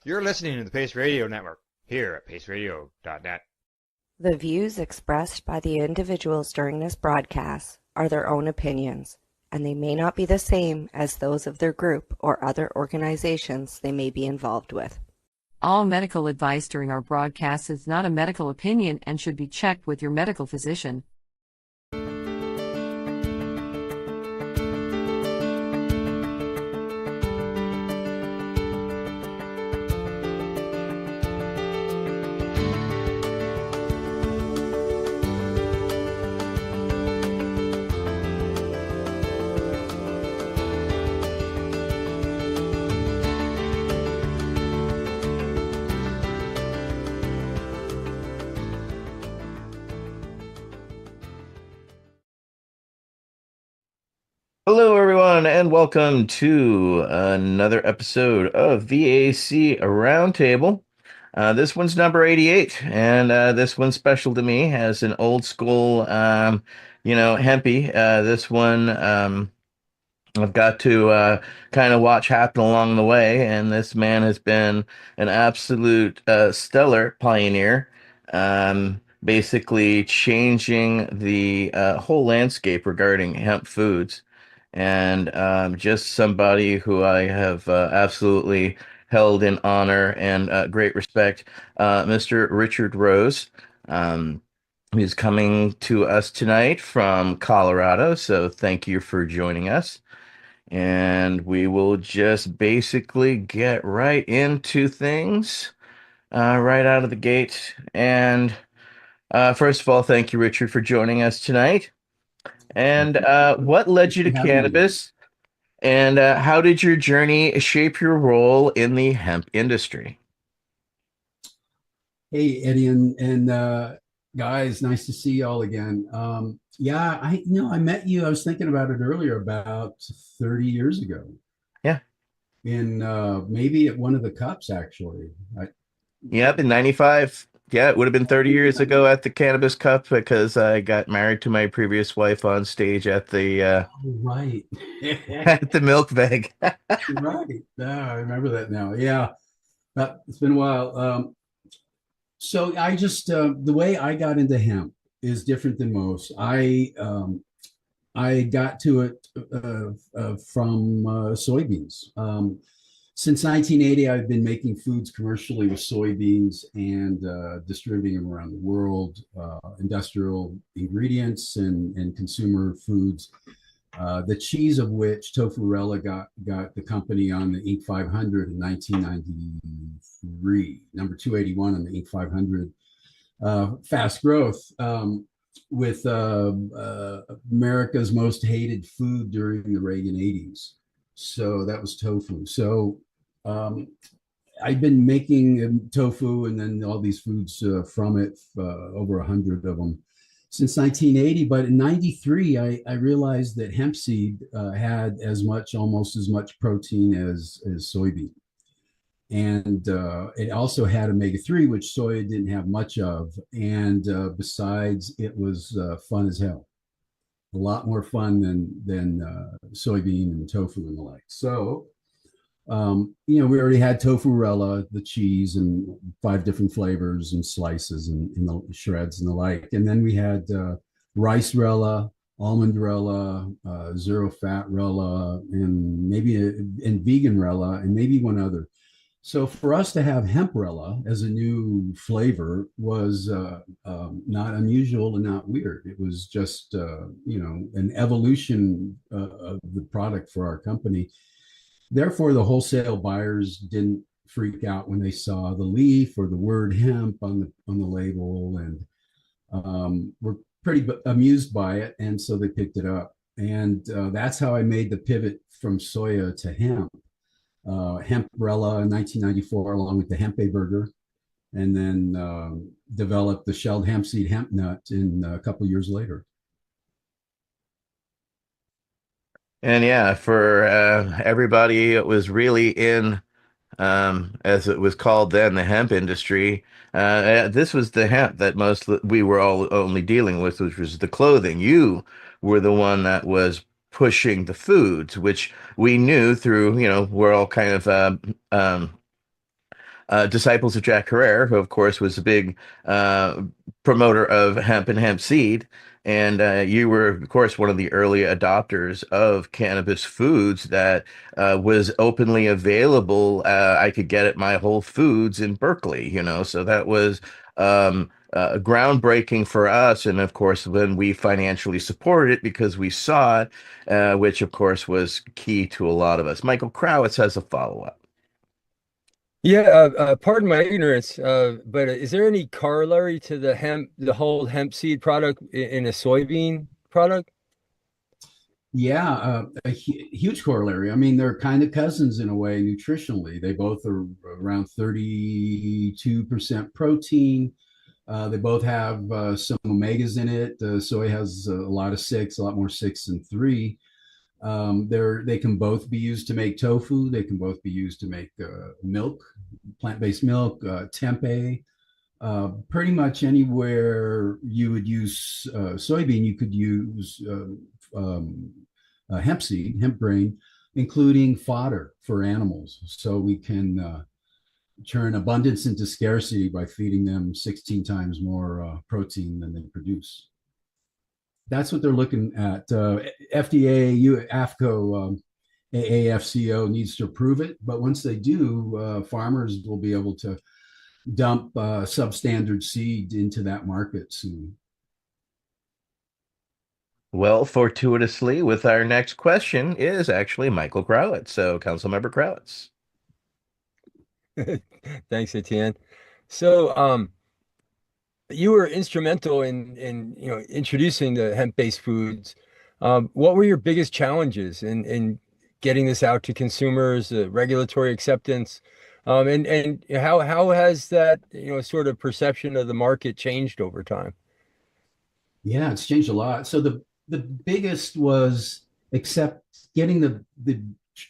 You're listening to the Pace Radio Network here at paceradio.net. The views expressed by the individuals during this broadcast are their own opinions, and they may not be the same as those of their group or other organizations they may be involved with. All medical advice during our broadcast is not a medical opinion and should be checked with your medical physician. Hello, everyone, and welcome to another episode of VAC Roundtable. This one's number 88, and this one's special to me as an old school, hempy. This one I've got to kind of watch happen along the way, and this man has been an absolute stellar pioneer, basically changing the whole landscape regarding hemp foods and just somebody who I have absolutely held in honor and great respect, Mr. Richard Rose, who's coming to us tonight from Colorado. So thank you for joining us. And we will just basically get right into things right out of the gate. And first of all, thank you, Richard, for joining us tonight. And what led you to cannabis? And how did your journey shape your role in the hemp industry? Hey, Eddie and guys, nice to see y'all again. I met you. I was thinking about it earlier, about 30 years ago. Yeah. In maybe at one of the cups, actually. Yep, in 95. Yeah, it would have been 30 years ago at the Cannabis Cup because I got married to my previous wife on stage at the right at the milk bag. Right. I remember that now. Yeah, it's been a while. So I just the way I got into hemp is different than most. I got to it from soybeans. Since 1980, I've been making foods commercially with soybeans and distributing them around the world, industrial ingredients and consumer foods. The cheese of which Tofu-Rella got the company on the Inc. 500 in 1993, number 281 on the Inc. 500. Fast growth with America's most hated food during the Reagan 80s. So that was tofu. So I've been making tofu and then all these foods from it, over 100 of them since 1980. But in 93, I realized that hemp seed had almost as much protein as soybean. And it also had omega-3, which soy didn't have much of. And besides, it was fun as hell. A lot more fun than soybean and tofu and the like. So, we already had Tofu-Rella, the cheese, and 5 different flavors and slices and the shreds and the like. And then we had Rice-Rella, Almond-Rella, Zero-Fat-Rella, and Vegan-Rella, and maybe one other. So for us to have Hemp-Rella as a new flavor was not unusual and not weird. It was just, an evolution of the product for our company. Therefore, the wholesale buyers didn't freak out when they saw the leaf or the word hemp on the label, and were pretty amused by it, and so they picked it up. And that's how I made the pivot from soya to hemp. Hemp-Rella in 1994, along with the Hempe burger, and then developed the shelled hemp seed hemp nut in a couple of years later. And yeah, for everybody, it was really in, as it was called then, the hemp industry. This was the hemp that we were all only dealing with, which was the clothing. You were the one that was pushing the foods, which we knew through, we're all kind of disciples of Jack Herrera, who of course was a big promoter of hemp and hemp seed. And you were, of course, one of the early adopters of cannabis foods that was openly available. I could get at my Whole Foods in Berkeley, so that was groundbreaking for us. And of course, when we financially supported it because we saw it, which of course was key to a lot of us. Michael Krawitz has a follow-up. Yeah, pardon my ignorance, but is there any corollary to the whole hemp seed product in a soybean product? Yeah, a huge corollary. I mean, they're kind of cousins in a way nutritionally. They both are around 32% protein. They both have some omegas in it. Soy has a lot of six, a lot more six than three. They can both be used to make tofu. They can both be used to make milk, plant-based milk, tempeh. Pretty much anywhere you would use soybean, you could use hemp seed, hemp grain, including fodder for animals. So we can turn abundance into scarcity by feeding them 16 times more protein than they produce. That's what they're looking at. FDA, AFCO, AAFCO needs to approve it. But once they do, farmers will be able to dump substandard seed into that market soon. Well, fortuitously, with our next question is actually Michael Krawitz. So, Councilmember Krawitz. Thanks, Etienne. So, you were instrumental in introducing the hemp-based foods. What were your biggest challenges in getting this out to consumers, regulatory acceptance, and how has that sort of perception of the market changed over time? Yeah, it's changed a lot. So the biggest was getting the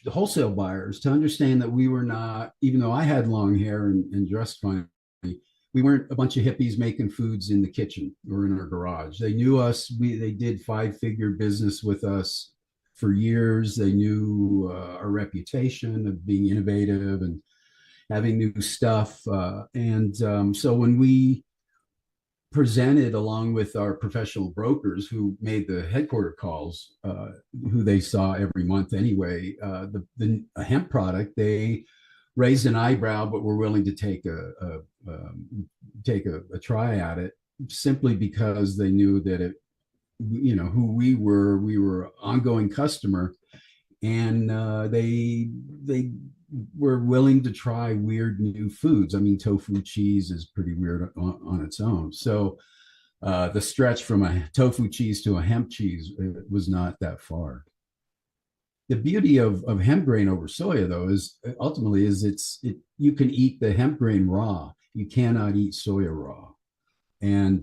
wholesale buyers to understand that we were not, even though I had long hair and dressed fine, we weren't a bunch of hippies making foods in the kitchen or in our garage. They knew us. They did 5-figure business with us for years. They knew our reputation of being innovative and having new stuff. So when we presented along with our professional brokers who made the headquarter calls, who they saw every month anyway, the hemp product, they raised an eyebrow, but were willing to take a try at it simply because they knew that who we were an ongoing customer, and they were willing to try weird new foods. I mean, tofu cheese is pretty weird on its own. So the stretch from a tofu cheese to a hemp cheese was not that far. The beauty of hemp grain over soya, though, is ultimately you can eat the hemp grain raw. You cannot eat soya raw, and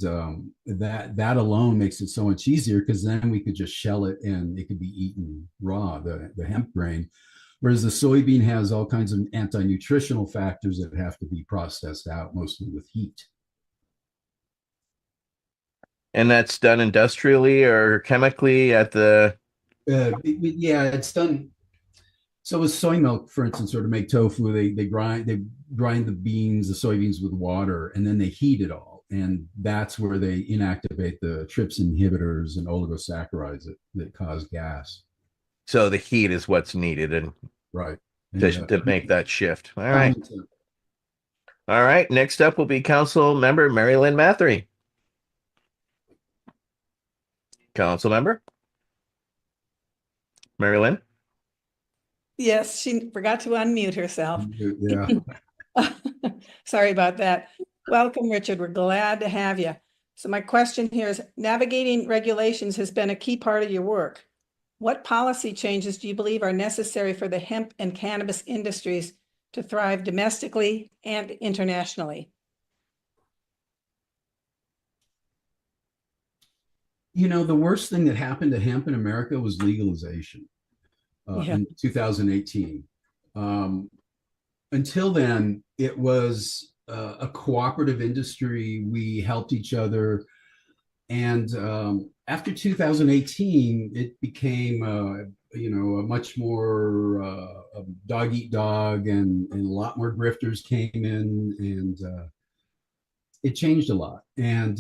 that alone makes it so much easier, because then we could just shell it and it could be eaten raw, the hemp grain. Whereas the soybean has all kinds of anti-nutritional factors that have to be processed out, mostly with heat. And that's done industrially or chemically at the... Yeah, it's done. So with soy milk, for instance, or to make tofu, they grind the beans, the soybeans, with water, and then they heat it all. And that's where they inactivate the TRPS inhibitors and oligosaccharides that cause gas. So the heat is what's needed, and right to make that shift. All right. All right. Next up will be Council Member Mary Lynn Mathery. Council Member Mary Lynn. Yes, she forgot to unmute herself. Yeah. Sorry about that. Welcome, Richard. We're glad to have you. So my question here is, navigating regulations has been a key part of your work. What policy changes do you believe are necessary for the hemp and cannabis industries to thrive domestically and internationally? The worst thing that happened to hemp in America was legalization in 2018. Until then, it was a cooperative industry. We helped each other. And after 2018, it became a much more dog eat dog, and a lot more grifters came in, and it changed a lot. And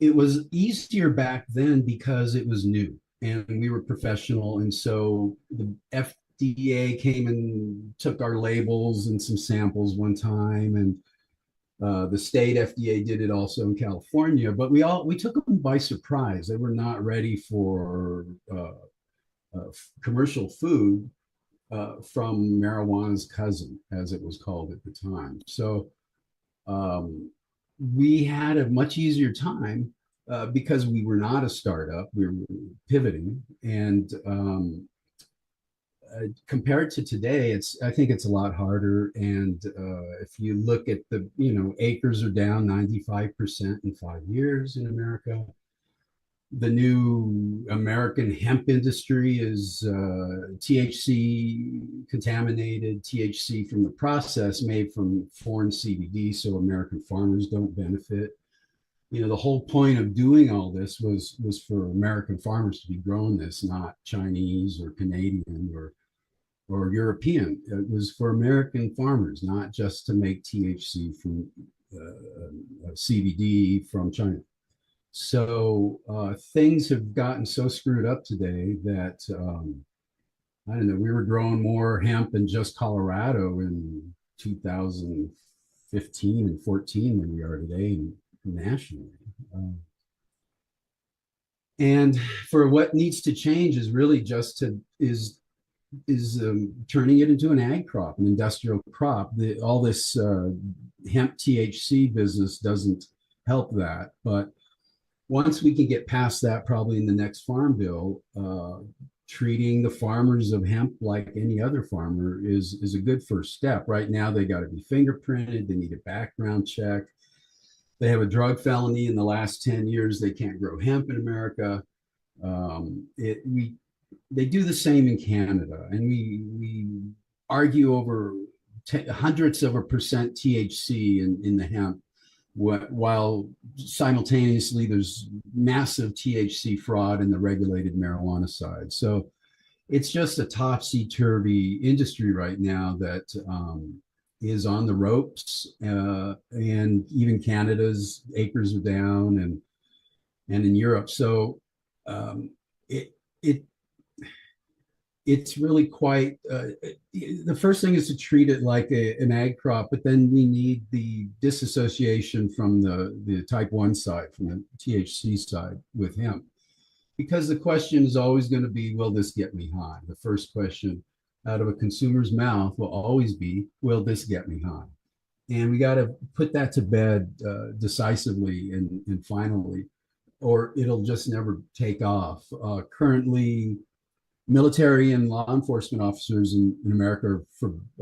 it was easier back then because it was new and we were professional. And so the FDA came and took our labels and some samples one time, and the state FDA did it also in California. But we took them by surprise. They were not ready for commercial food from marijuana's cousin, as it was called at the time. So we had a much easier time because we were not a startup. We were pivoting, and compared to today, I think it's a lot harder. And if you look at acres are down 95% in 5 years in America. The new American hemp industry is THC contaminated, THC from the process made from foreign CBD, so American farmers don't benefit. The whole point of doing all this was for American farmers to be growing this, not Chinese or Canadian or European. It was for American farmers, not just to make THC from CBD from China. So things have gotten so screwed up today that I don't know. We were growing more hemp in just Colorado in 2015 and 14 than we are today nationally. And for what needs to change is really turning it into an ag crop, an industrial crop. All this hemp THC business doesn't help that, but once we can get past that, probably in the next farm bill, treating the farmers of hemp like any other farmer is a good first step. Right now, they got to be fingerprinted. They need a background check. They have a drug felony in the last 10 years. They can't grow hemp in America. They do the same in Canada, and we argue over hundreds of a percent THC in the hemp, while simultaneously there's massive THC fraud in the regulated marijuana side. So it's just a topsy-turvy industry right now that is on the ropes, and even Canada's acres are down, and in Europe. So it's really quite, the first thing is to treat it like an ag crop, but then we need the disassociation from the type 1 side, from the THC side with hemp. Because the question is always going to be, will this get me high? The first question out of a consumer's mouth will always be, will this get me high? And we got to put that to bed decisively and finally, or it'll just never take off. Currently, military and law enforcement officers in America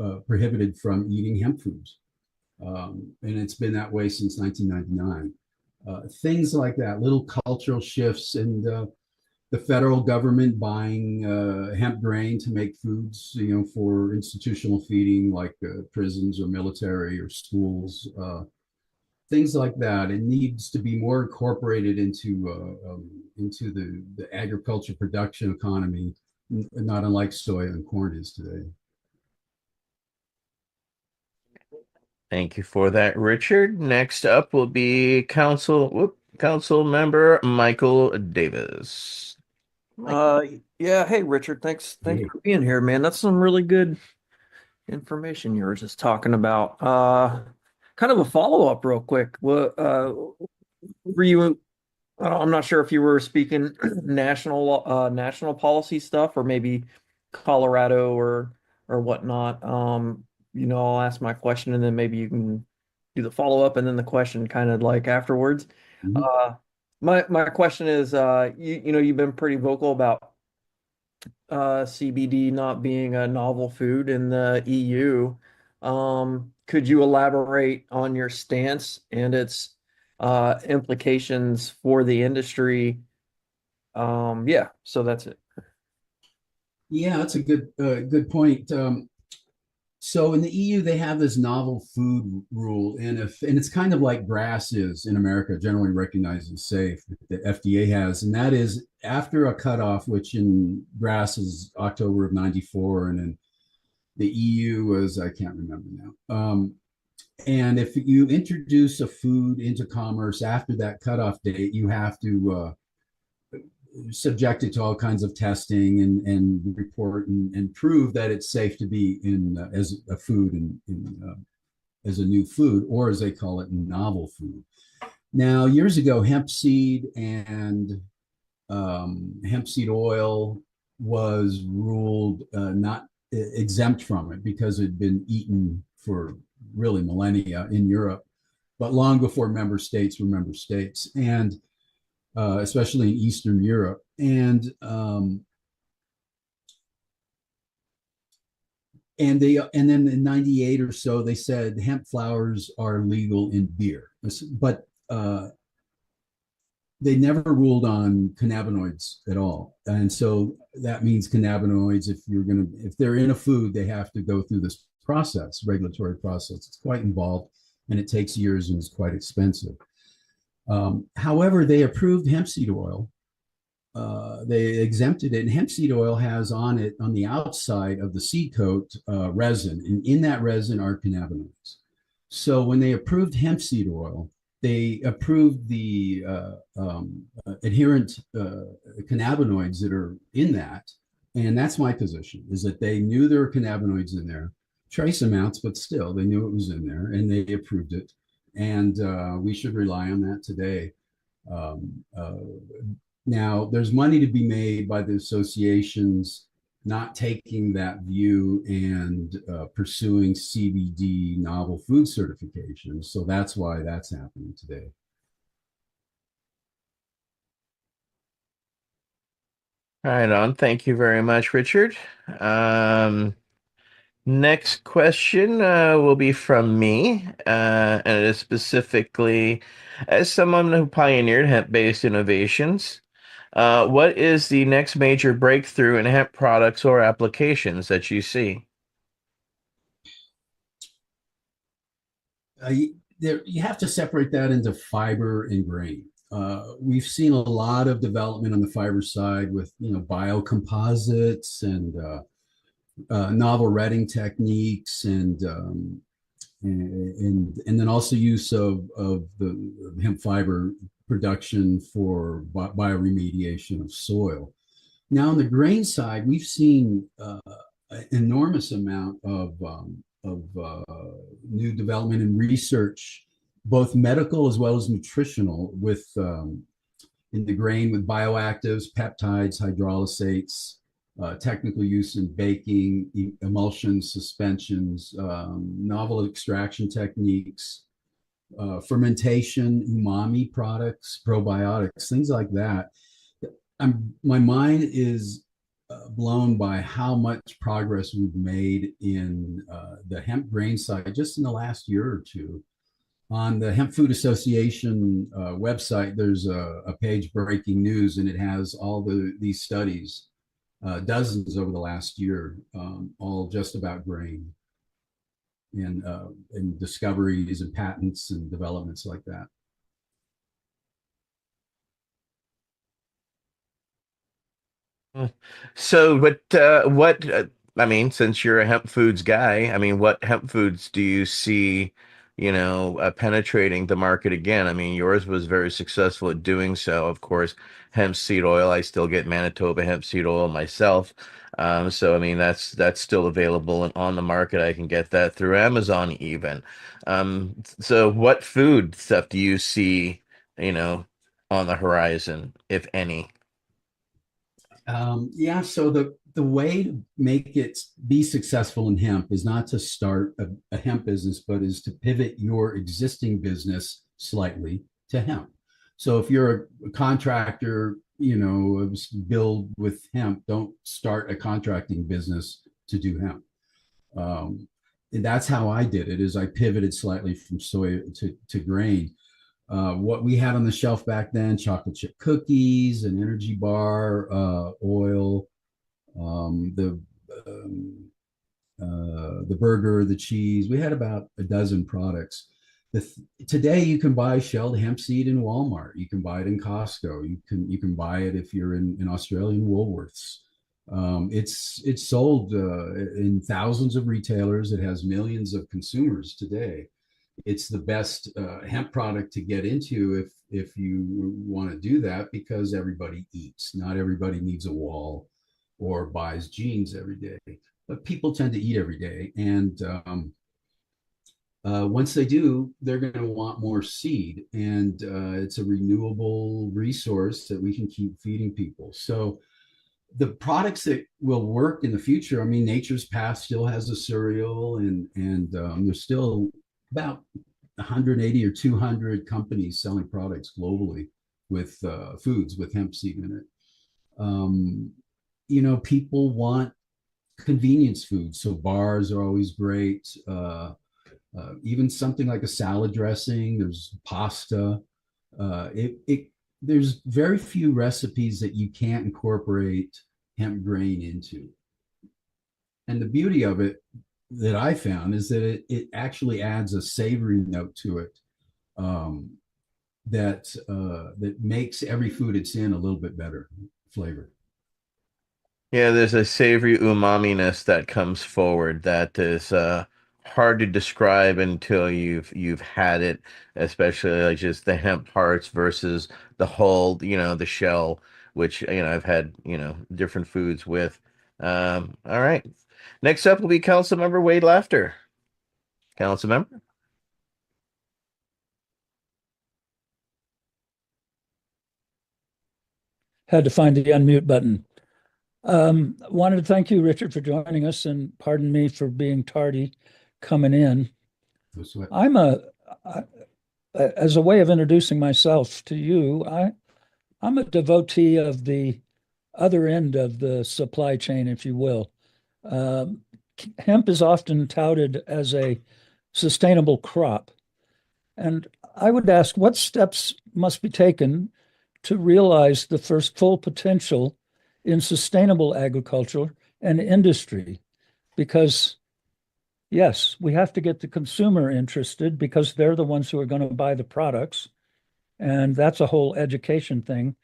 are prohibited from eating hemp foods. And it's been that way since 1999. Things like that, little cultural shifts, and the federal government buying hemp grain to make foods, for institutional feeding, like prisons or military or schools, things like that. It needs to be more incorporated into the agriculture production economy, not unlike soy and corn is today. Thank you for that, Richard. Next up will be Council Member Michael Davis. Yeah, hey Richard, thanks for being here, man. That's some really good information you were just talking about. Kind of a follow-up real quick. Were you, I'm not sure if you were speaking national policy stuff, or maybe Colorado or whatnot. I'll ask my question and then maybe you can do the follow-up and then the question kind of like afterwards. Mm-hmm. My question is, you've been pretty vocal about CBD not being a novel food in the EU. Could you elaborate on your stance and its implications for the industry? So that's it. Yeah, that's a good point. So in the EU, they have this novel food rule, and it's kind of like grass is in America, generally recognized as safe, that the FDA has, and that is after a cutoff, which in grass is October of '94, and in the EU was I can't remember now. And if you introduce a food into commerce after that cutoff date, you have to subject it to all kinds of testing and report and prove that it's safe to be in as a food as a new food, or as they call it, novel food. Now, years ago, hemp seed and hemp seed oil was ruled not exempt from it because it had been eaten for really millennia in Europe, but long before member states were member states, and especially in Eastern Europe. And then in '98 or so, they said hemp flowers are legal in beer, but they never ruled on cannabinoids at all. And so that means cannabinoids, if they're in a food, they have to go through this process, regulatory process. It's quite involved and it takes years and is quite expensive. However, they approved hemp seed oil. They exempted it, and hemp seed oil has on it, on the outside of the seed coat, resin, and in that resin are cannabinoids. So when they approved hemp seed oil, they approved the adherent cannabinoids that are in that, and that's my position, is that they knew there were cannabinoids in there, trace amounts, but still they knew it was in there, and they approved it, and we should rely on that today. Now, there's money to be made by the associations not taking that view and pursuing CBD novel food certifications. So that's why that's happening today. Right on. Thank you very much, Richard. Next question will be from me, and it is specifically as someone who pioneered hemp-based innovations. What is the next major breakthrough in hemp products or applications that you see? You have to separate that into fiber and grain. We've seen a lot of development on the fiber side with biocomposites and novel retting techniques and then also use of the hemp fiber production for bioremediation of soil. Now, on the grain side, we've seen an enormous amount of new development and research, both medical as well as nutritional, with in the grain with bioactives, peptides, hydrolysates, technical use in baking, emulsions, suspensions, novel extraction techniques, fermentation, umami products, probiotics, things like that. My mind is blown by how much progress we've made in the hemp grain side just in the last year or two. On the Hemp Food Association website, there's a page, breaking news, and it has all these studies, dozens over the last year, all just about grain and discoveries and patents and developments like that. So, I mean, since you're a hemp foods guy, I mean, what hemp foods do you see, penetrating the market again? I mean, yours was very successful at doing so. Of course, hemp seed oil, I still get Manitoba hemp seed oil myself. So, I mean, that's still available and on the market. I can get that through Amazon even. So what food stuff do you see, on the horizon, if any? Yeah, so the way to make it be successful in hemp is not to start a hemp business, but is to pivot your existing business slightly to hemp. So if you're a contractor, build with hemp, don't start a contracting business to do hemp. And that's how I did it, is I pivoted slightly from soy to grain. What we had on the shelf back then, chocolate chip cookies, an energy bar, oil, the the burger, the cheese. We had about a dozen products. Today you can buy shelled hemp seed in Walmart. You can buy it in Costco. You can buy it if you're in Australian Woolworths. It's sold in thousands of retailers. It has millions of consumers today. It's the best hemp product to get into if you want to do that, because everybody eats. Not everybody needs a wall or buys jeans every day, but people tend to eat every day. And once they do, they're going to want more seed, and it's a renewable resource that we can keep feeding people. So the products that will work in the future, I mean, Nature's Path still has a cereal, and there's still about 180 or 200 companies selling products globally with foods with hemp seed in it. People want convenience food, so bars are always great. Even something like a salad dressing, there's pasta. There's very few recipes that you can't incorporate hemp grain into. And the beauty of it that I found is that it actually adds a savory note to it that makes every food it's in a little bit better flavor. Yeah, there's a savory umami-ness that comes forward that is hard to describe until you've had it, especially like just the hemp parts versus the hull, the shell, which I've had different foods with. All right, next up will be Councilmember Wade Laughter. Councilmember. Had to find the unmute button. Wanted to thank you, Richard, for joining us, and pardon me for being tardy coming in. I'm as a way of introducing myself to you, I'm a devotee of the other end of the supply chain, if you will. Hemp is often touted as a sustainable crop. And I would ask, what steps must be taken to realize the first full potential in sustainable agriculture and industry? Because yes, we have to get the consumer interested, because they're the ones who are going to buy the products. And that's a whole education thing.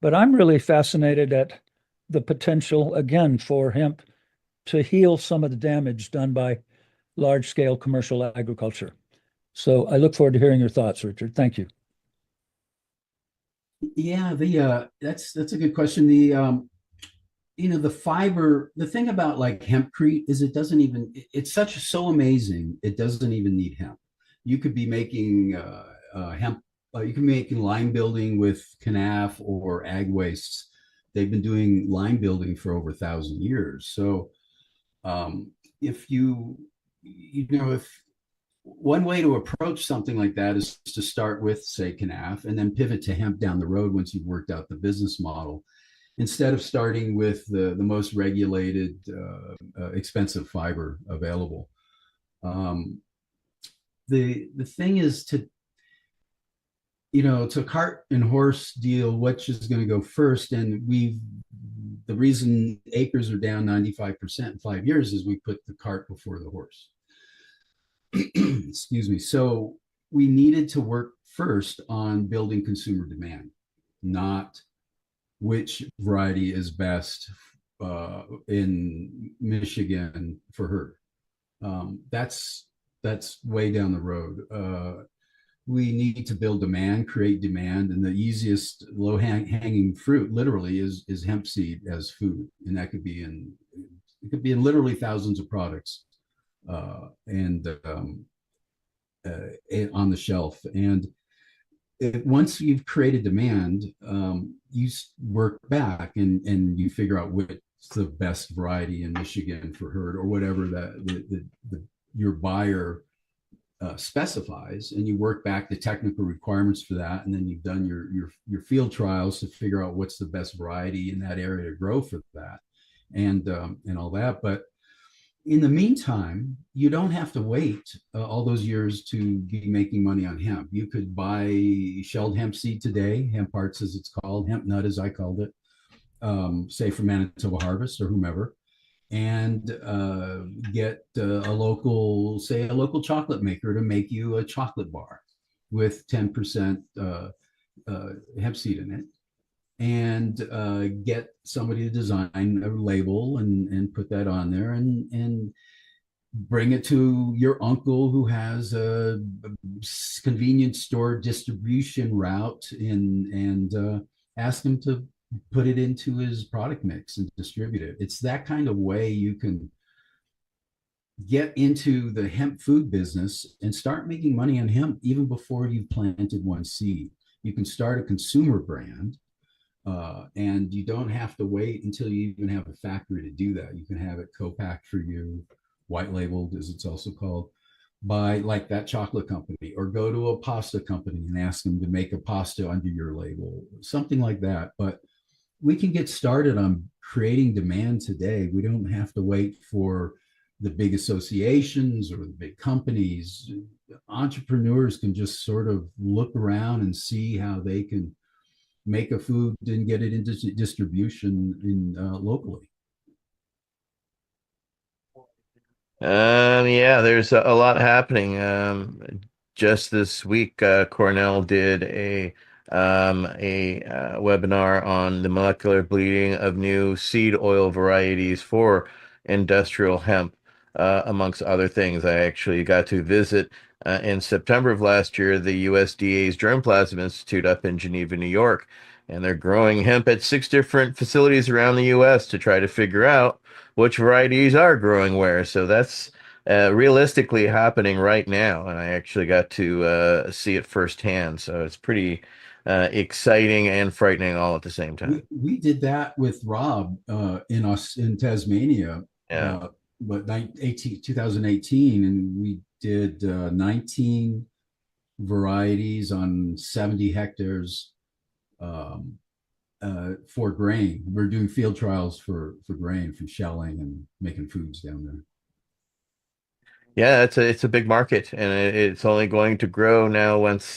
But I'm really fascinated at the potential, again, for hemp to heal some of the damage done by large-scale commercial agriculture. So I look forward to hearing your thoughts, Richard. Thank you. Yeah, that's a good question. The fiber, the thing about like hempcrete is it's so amazing. It doesn't even need hemp. You could be making hemp, you can be making lime building with canaf or ag wastes. They've been doing lime building for over 1,000 years. So if one way to approach something like that is to start with, say, canaf, and then pivot to hemp down the road once you've worked out the business model, instead of starting with the most regulated, expensive fiber available. The thing is to cart and horse deal, which is going to go first. And the reason acres are down 95% in 5 years is we put the cart before the horse. Excuse me. So we needed to work first on building consumer demand, not which variety is best in Michigan for herd. That's way down the road. We need to build demand, create demand, and the easiest low-hanging fruit, literally, is hemp seed as food, and that could be in literally thousands of products, and on the shelf. And once you've created demand, you work back and you figure out what's the best variety in Michigan for herd, or whatever your buyer specifies, and you work back the technical requirements for that, and then you've done your field trials to figure out what's the best variety in that area to grow for that, and all that. But in the meantime, you don't have to wait all those years to be making money on hemp. You could buy shelled hemp seed today, hemp hearts as it's called, hemp nut as I called it, say from Manitoba Harvest or whomever, and get a local chocolate maker to make you a chocolate bar with 10% hemp seed in it, and get somebody to design a label and put that on there, and bring it to your uncle who has a convenience store distribution route and ask him to put it into his product mix and distribute it. It's that kind of way you can get into the hemp food business and start making money on hemp even before you've planted one seed. You can start a consumer brand, and you don't have to wait until you even have a factory to do that. You can have it co-packed for you, white labeled, as it's also called, by like that chocolate company, or go to a pasta company and ask them to make a pasta under your label, something like that. But we can get started on creating demand today. We don't have to wait for the big associations or the big companies. Entrepreneurs can just sort of look around and see how they can make a food and get it into distribution locally. Yeah, there's a lot happening. Just this week, Cornell did a webinar on the molecular bleeding of new seed oil varieties for industrial hemp, amongst other things. I actually got to visit in September of last year the USDA's Germplasm Institute up in Geneva, New York, and they're growing hemp at 6 different facilities around the U.S. to try to figure out which varieties are growing where. So that's realistically happening right now, and I actually got to see it firsthand. So it's pretty exciting and frightening all at the same time. We did that with Rob in us in Tasmania, Yeah. but 2018, and we did 19 varieties on 70 hectares for grain. We're doing field trials for grain, for shelling and making foods down there. Yeah, it's a big market, and it's only going to grow now once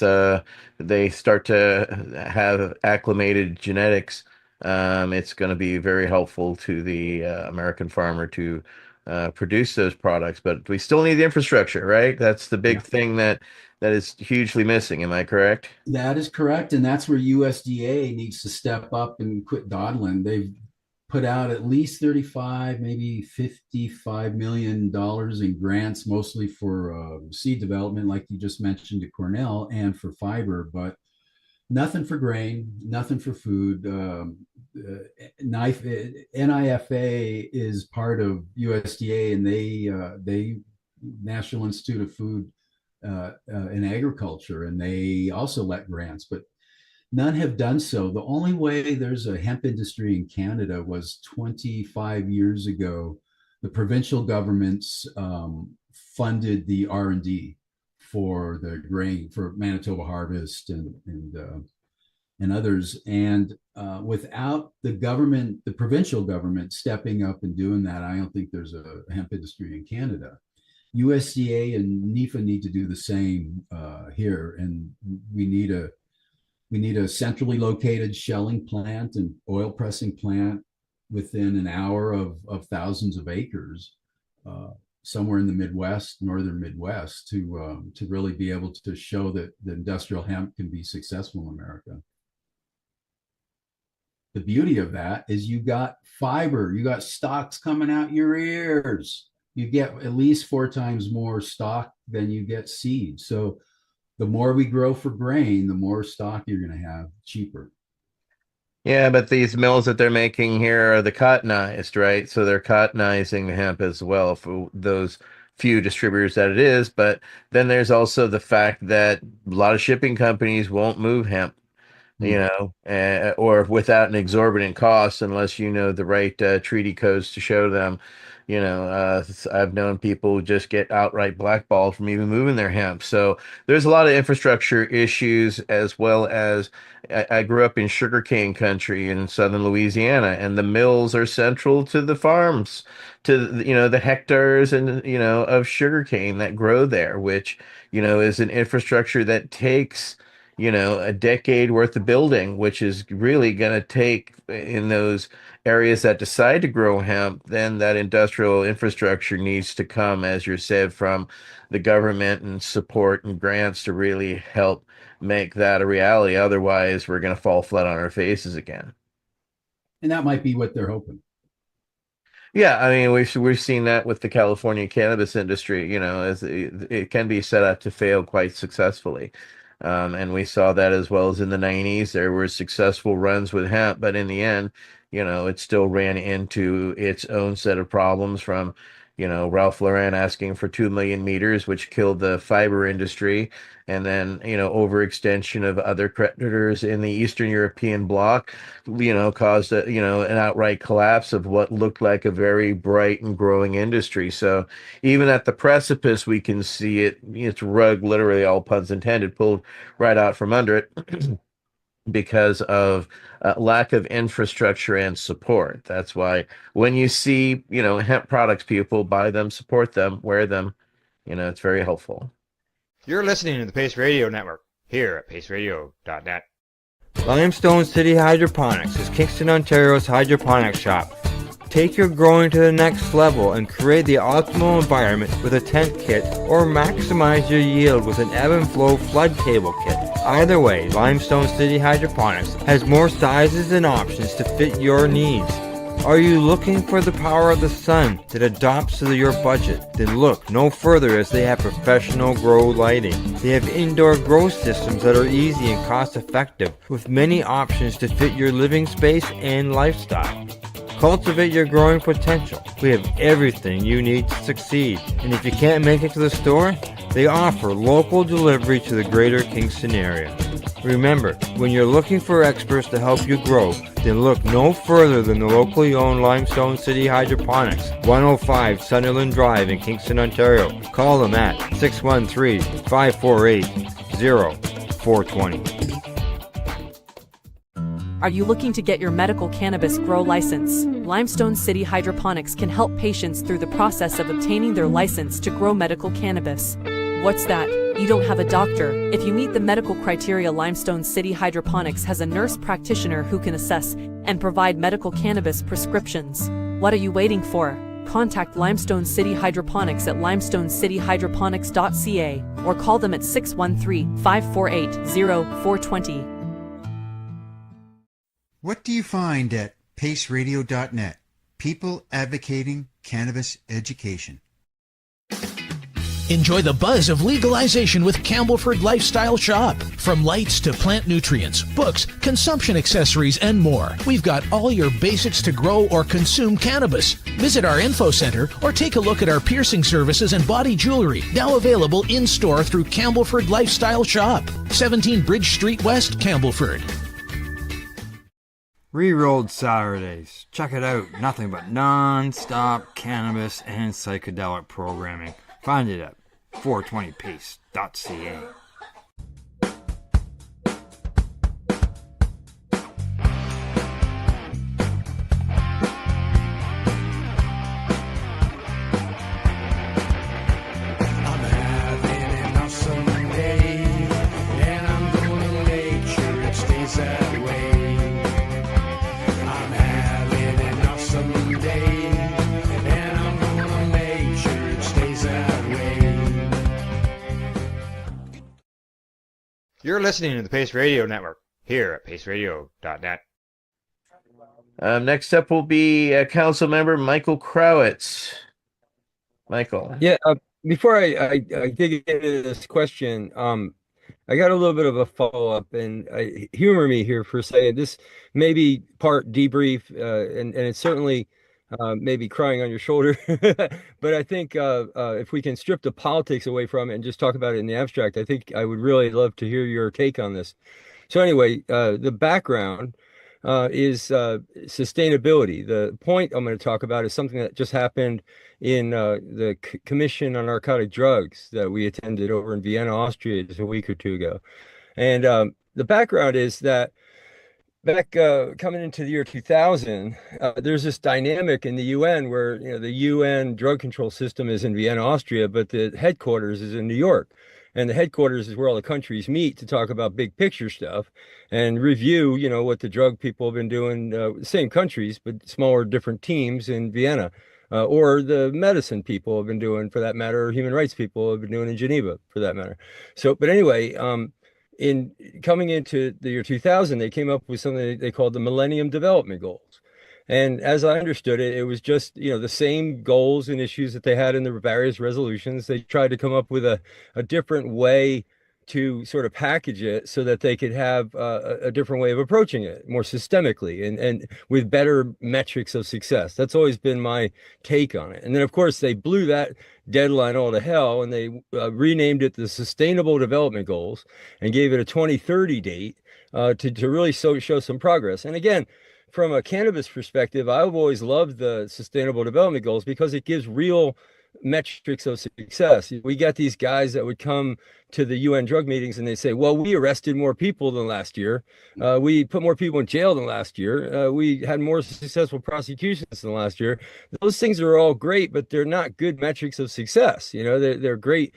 they start to have acclimated genetics. It's going to be very helpful to the American farmer to produce those products, but we still need the infrastructure, right? That's the big thing that is hugely missing. Am I correct? That is correct, and that's where USDA needs to step up and quit dawdling. They've put out at least 35, maybe $55 million in grants, mostly for seed development, like you just mentioned to Cornell, and for fiber, but nothing for grain, nothing for food. NIFA is part of USDA, and they National Institute of Food and Agriculture, and they also let grants, but none have done so. The only way there's a hemp industry in Canada was 25 years ago. The provincial governments funded the R&D for the grain, for Manitoba Harvest and others. And without the government, the provincial government stepping up and doing that, I don't think there's a hemp industry in Canada. USDA and NIFA need to do the same here, and we need a centrally located shelling plant and oil pressing plant within an hour of thousands of acres, somewhere in the Midwest, northern Midwest, to really be able to show that the industrial hemp can be successful in America. The beauty of that is you got fiber, you got stalks coming out your ears. You get at least 4 times more stalk than you get seed. So the more we grow for grain, the more stock you're going to have, cheaper. Yeah, but these mills that they're making here are the cottonized, right? So they're cottonizing the hemp as well for those few distributors that it is. But then there's also the fact that a lot of shipping companies won't move hemp, or without an exorbitant cost, unless you know the right treaty codes to show them. I've known people just get outright blackballed from even moving their hemp. So there's a lot of infrastructure issues, as well as I grew up in sugarcane country in southern Louisiana, and the mills are central to the farms, to the hectares and of sugarcane that grow there, which is an infrastructure that takes a decade worth of building, which is really going to take in those areas that decide to grow hemp. Then that industrial infrastructure needs to come, as you said, from the government and support and grants to really help make that a reality. Otherwise, we're going to fall flat on our faces again. And that might be what they're hoping. Yeah, I mean, we've seen that with the California cannabis industry, as it can be set up to fail quite successfully. And we saw that as well as in the 90s. There were successful runs with hemp, but in the end, it still ran into its own set of problems from, Ralph Lauren asking for 2 million meters, which killed the fiber industry. And then, overextension of other creditors in the Eastern European bloc, caused an outright collapse of what looked like a very bright and growing industry. So even at the precipice, we can see its rug, literally all puns intended, pulled right out from under it because of lack of infrastructure and support. That's why when you see, hemp products, people buy them, support them, wear them, it's very helpful. You're listening to the Pace Radio Network here at paceradio.net. Limestone City Hydroponics is Kingston, Ontario's hydroponics shop. Take your growing to the next level and create the optimal environment with a tent kit, or maximize your yield with an ebb and flow flood table kit. Either way, Limestone City Hydroponics has more sizes and options to fit your needs. Are you looking for the power of the sun that adapts to your budget? Then look no further, as they have professional grow lighting. They have indoor grow systems that are easy and cost effective, with many options to fit your living space and lifestyle. Cultivate your growing potential. We have everything you need to succeed. And if you can't make it to the store, they offer local delivery to the greater Kingston area. Remember, when you're looking for experts to help you grow, then look no further than the locally owned Limestone City Hydroponics, 105 Sunderland Drive in Kingston, Ontario. Call them at 613-548-0420. Are you looking to get your medical cannabis grow license? Limestone City Hydroponics can help patients through the process of obtaining their license to grow medical cannabis. What's that? You don't have a doctor? If you meet the medical criteria, Limestone City Hydroponics has a nurse practitioner who can assess and provide medical cannabis prescriptions. What are you waiting for? Contact Limestone City Hydroponics at limestonecityhydroponics.ca or call them at 613-548-0420. What do you find at paceradio.net? People advocating cannabis education. Enjoy the buzz of legalization with Campbellford Lifestyle Shop. From lights to plant nutrients, books, consumption accessories, and more, we've got all your basics to grow or consume cannabis. Visit our info center or take a look at our piercing services and body jewelry, now available in-store through Campbellford Lifestyle Shop, 17 Bridge Street West, Campbellford. Rerolled Saturdays. Check it out. Nothing but non-stop cannabis and psychedelic programming. Find it at 420pace.ca. You're listening to the Pace Radio Network here at paceradio.net. Next up will be Council Member Michael Crowitz. Michael. Yeah, before I dig into this question, I got a little bit of a follow-up, and humor me here for a second. This may be part debrief, and it's certainly maybe crying on your shoulder. But I think if we can strip the politics away from it and just talk about it in the abstract, I think I would really love to hear your take on this. So anyway, the background is sustainability. The point I'm going to talk about is something that just happened in the Commission on Narcotic Drugs that we attended over in Vienna, Austria, just a week or two ago. And the background is that back coming into the year 2000, there's this dynamic in the UN where the UN drug control system is in Vienna, Austria, but the headquarters is in New York. and the headquarters is where all the countries meet to talk about big picture stuff and review, what the drug people have been doing, same countries, but smaller, different teams in Vienna. Or the medicine people have been doing, for that matter, or human rights people have been doing in Geneva, for that matter. So, but anyway, in coming into the year 2000, they came up with something they called the Millennium Development Goals. And as I understood it, it was just, the same goals and issues that they had in the various resolutions. They tried to come up with a different way to sort of package it so that they could have a different way of approaching it more systemically and with better metrics of success. That's always been my take on it. And then, of course, they blew that deadline all to hell, and they renamed it the Sustainable Development Goals and gave it a 2030 date to really show some progress. And again, from a cannabis perspective, I've always loved the Sustainable Development Goals because it gives real metrics of success. We got these guys that would come to the UN drug meetings and they say, well, we arrested more people than last year. We put more people in jail than last year. We had more successful prosecutions than last year. Those things are all great, but they're not good metrics of success. They're great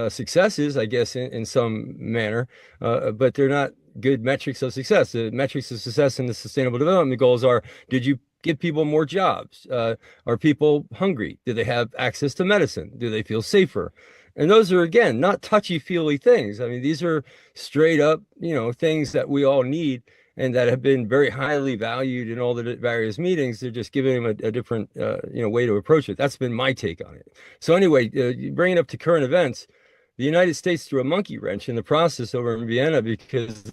successes, I guess, in some manner, but they're not good metrics of success. The metrics of success in the Sustainable Development Goals are, did you give people more jobs? Are people hungry? Do they have access to medicine? Do they feel safer? And those are, again, not touchy-feely things. I mean, these are straight up, things that we all need and that have been very highly valued in all the various meetings. They're just giving them a different, way to approach it. That's been my take on it. So anyway, bringing it up to current events, the United States threw a monkey wrench in the process over in Vienna because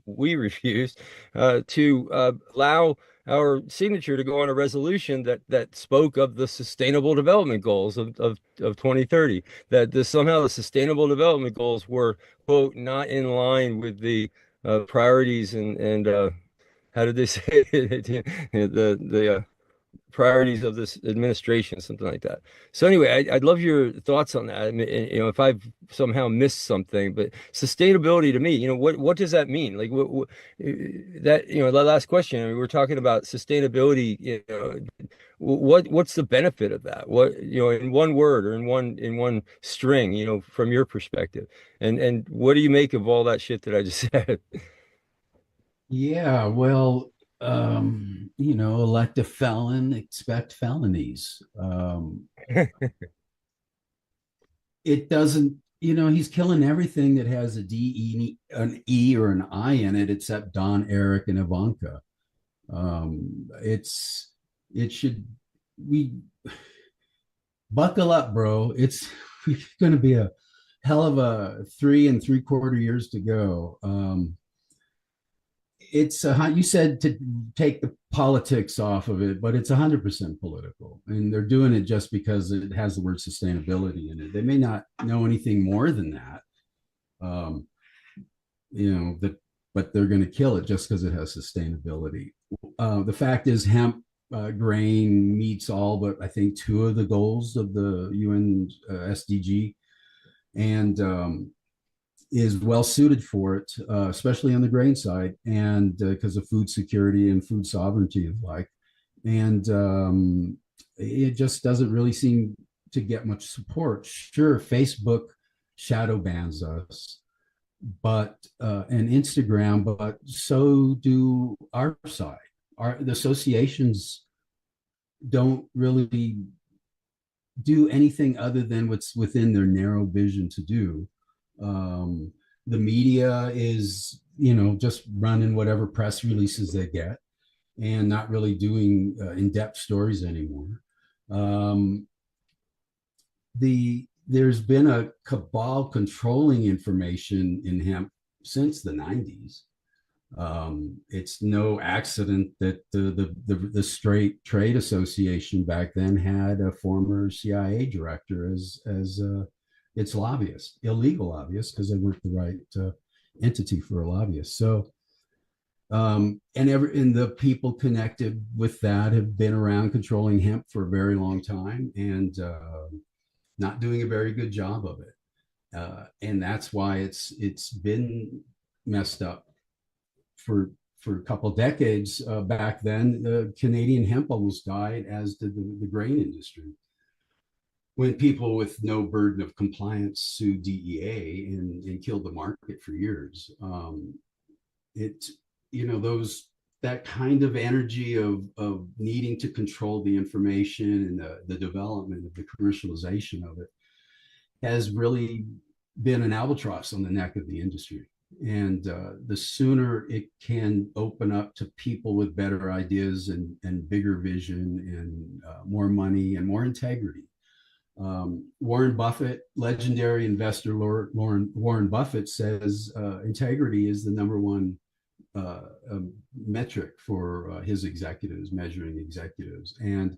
we refused to allow our signature to go on a resolution that spoke of the Sustainable Development Goals of 2030, that somehow the Sustainable Development Goals were, quote, not in line with the priorities and how did they say it? the priorities of this administration, something like that. So anyway, I'd love your thoughts on that. I mean, if I've somehow missed something, but sustainability to me, what does that mean? Like the last question, I mean, we're talking about sustainability, what's the benefit of that? What, in one word or in one string, from your perspective, and what do you make of all that shit that I just said? Yeah, well, elect a felon, expect felonies. It doesn't, he's killing everything that has an E or an I in it, except Don, Eric, and Ivanka. We buckle up, bro. It's going to be a hell of a 3 3/4 years to go. It's you said to take the politics off of it, but it's 100% political, and they're doing it just because it has the word sustainability in it. They may not know anything more than that, but they're going to kill it just because it has sustainability. The fact is, hemp grain meets all but I think 2 of the goals of the UN SDG, and is well suited for it, especially on the grain side, and because of food security and food sovereignty alike. And it just doesn't really seem to get much support. Sure, Facebook shadow bans us, but and Instagram, but so do our side. The associations don't really do anything other than what's within their narrow vision to do. The media is, just running whatever press releases they get and not really doing in-depth stories anymore. There's been a cabal controlling information in hemp since the 90s. It's no accident that the Straight Trade Association back then had a former CIA director as its lobbyist, illegal lobbyist, because they weren't the right entity for a lobbyist. So, and the people connected with that have been around controlling hemp for a very long time and not doing a very good job of it. And that's why it's been messed up for a couple of decades. Back then, the Canadian hemp almost died, as did the grain industry. when people with no burden of compliance sued DEA and killed the market for years. It, you know, that kind of energy of needing to control the information and the development of the commercialization of it has really been an albatross on the neck of the industry. And the sooner it can open up to people with better ideas and bigger vision and more money and more integrity. Warren Buffett, legendary investor Warren Buffett, says integrity is the number one metric for his executives, measuring executives. And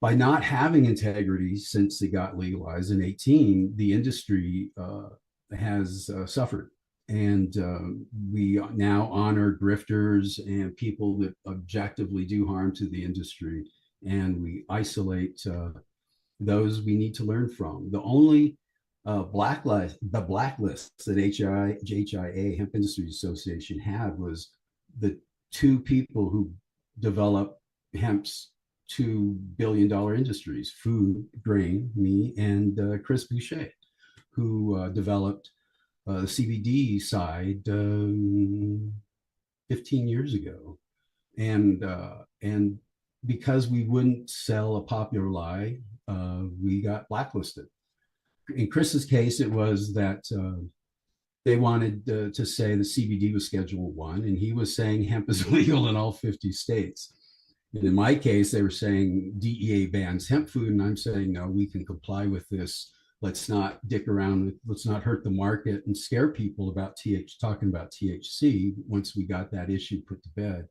by not having integrity since it got legalized in 18, the industry has suffered. And we now honor grifters and people that objectively do harm to the industry. And we isolate those we need to learn from. The only blacklist that HIA, Hemp Industry Association, had was the two people who developed hemp's $2 billion industries, food, grain, me, and Chris Boucher, who developed the CBD side 15 years ago. And because we wouldn't sell a popular lie, we got blacklisted. In Chris's case, it was that they wanted to say the CBD was Schedule 1, and he was saying hemp is legal in all 50 states. And in my case, they were saying DEA bans hemp food, and I'm saying, no, we can comply with this. Let's not dick around. Let's not hurt the market and scare people about talking about THC once we got that issue put to bed.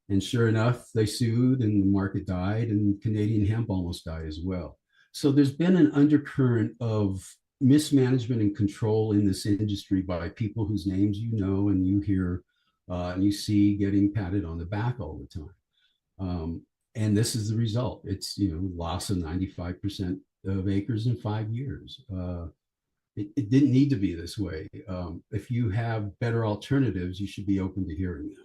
And sure enough, they sued and the market died, and Canadian hemp almost died as well. So there's been an undercurrent of mismanagement and control in this industry by people whose names you know and you hear and you see getting patted on the back all the time. And this is the result. It's, you know, loss of 95% of acres in 5 years. It didn't need to be this way. If you have better alternatives, you should be open to hearing them.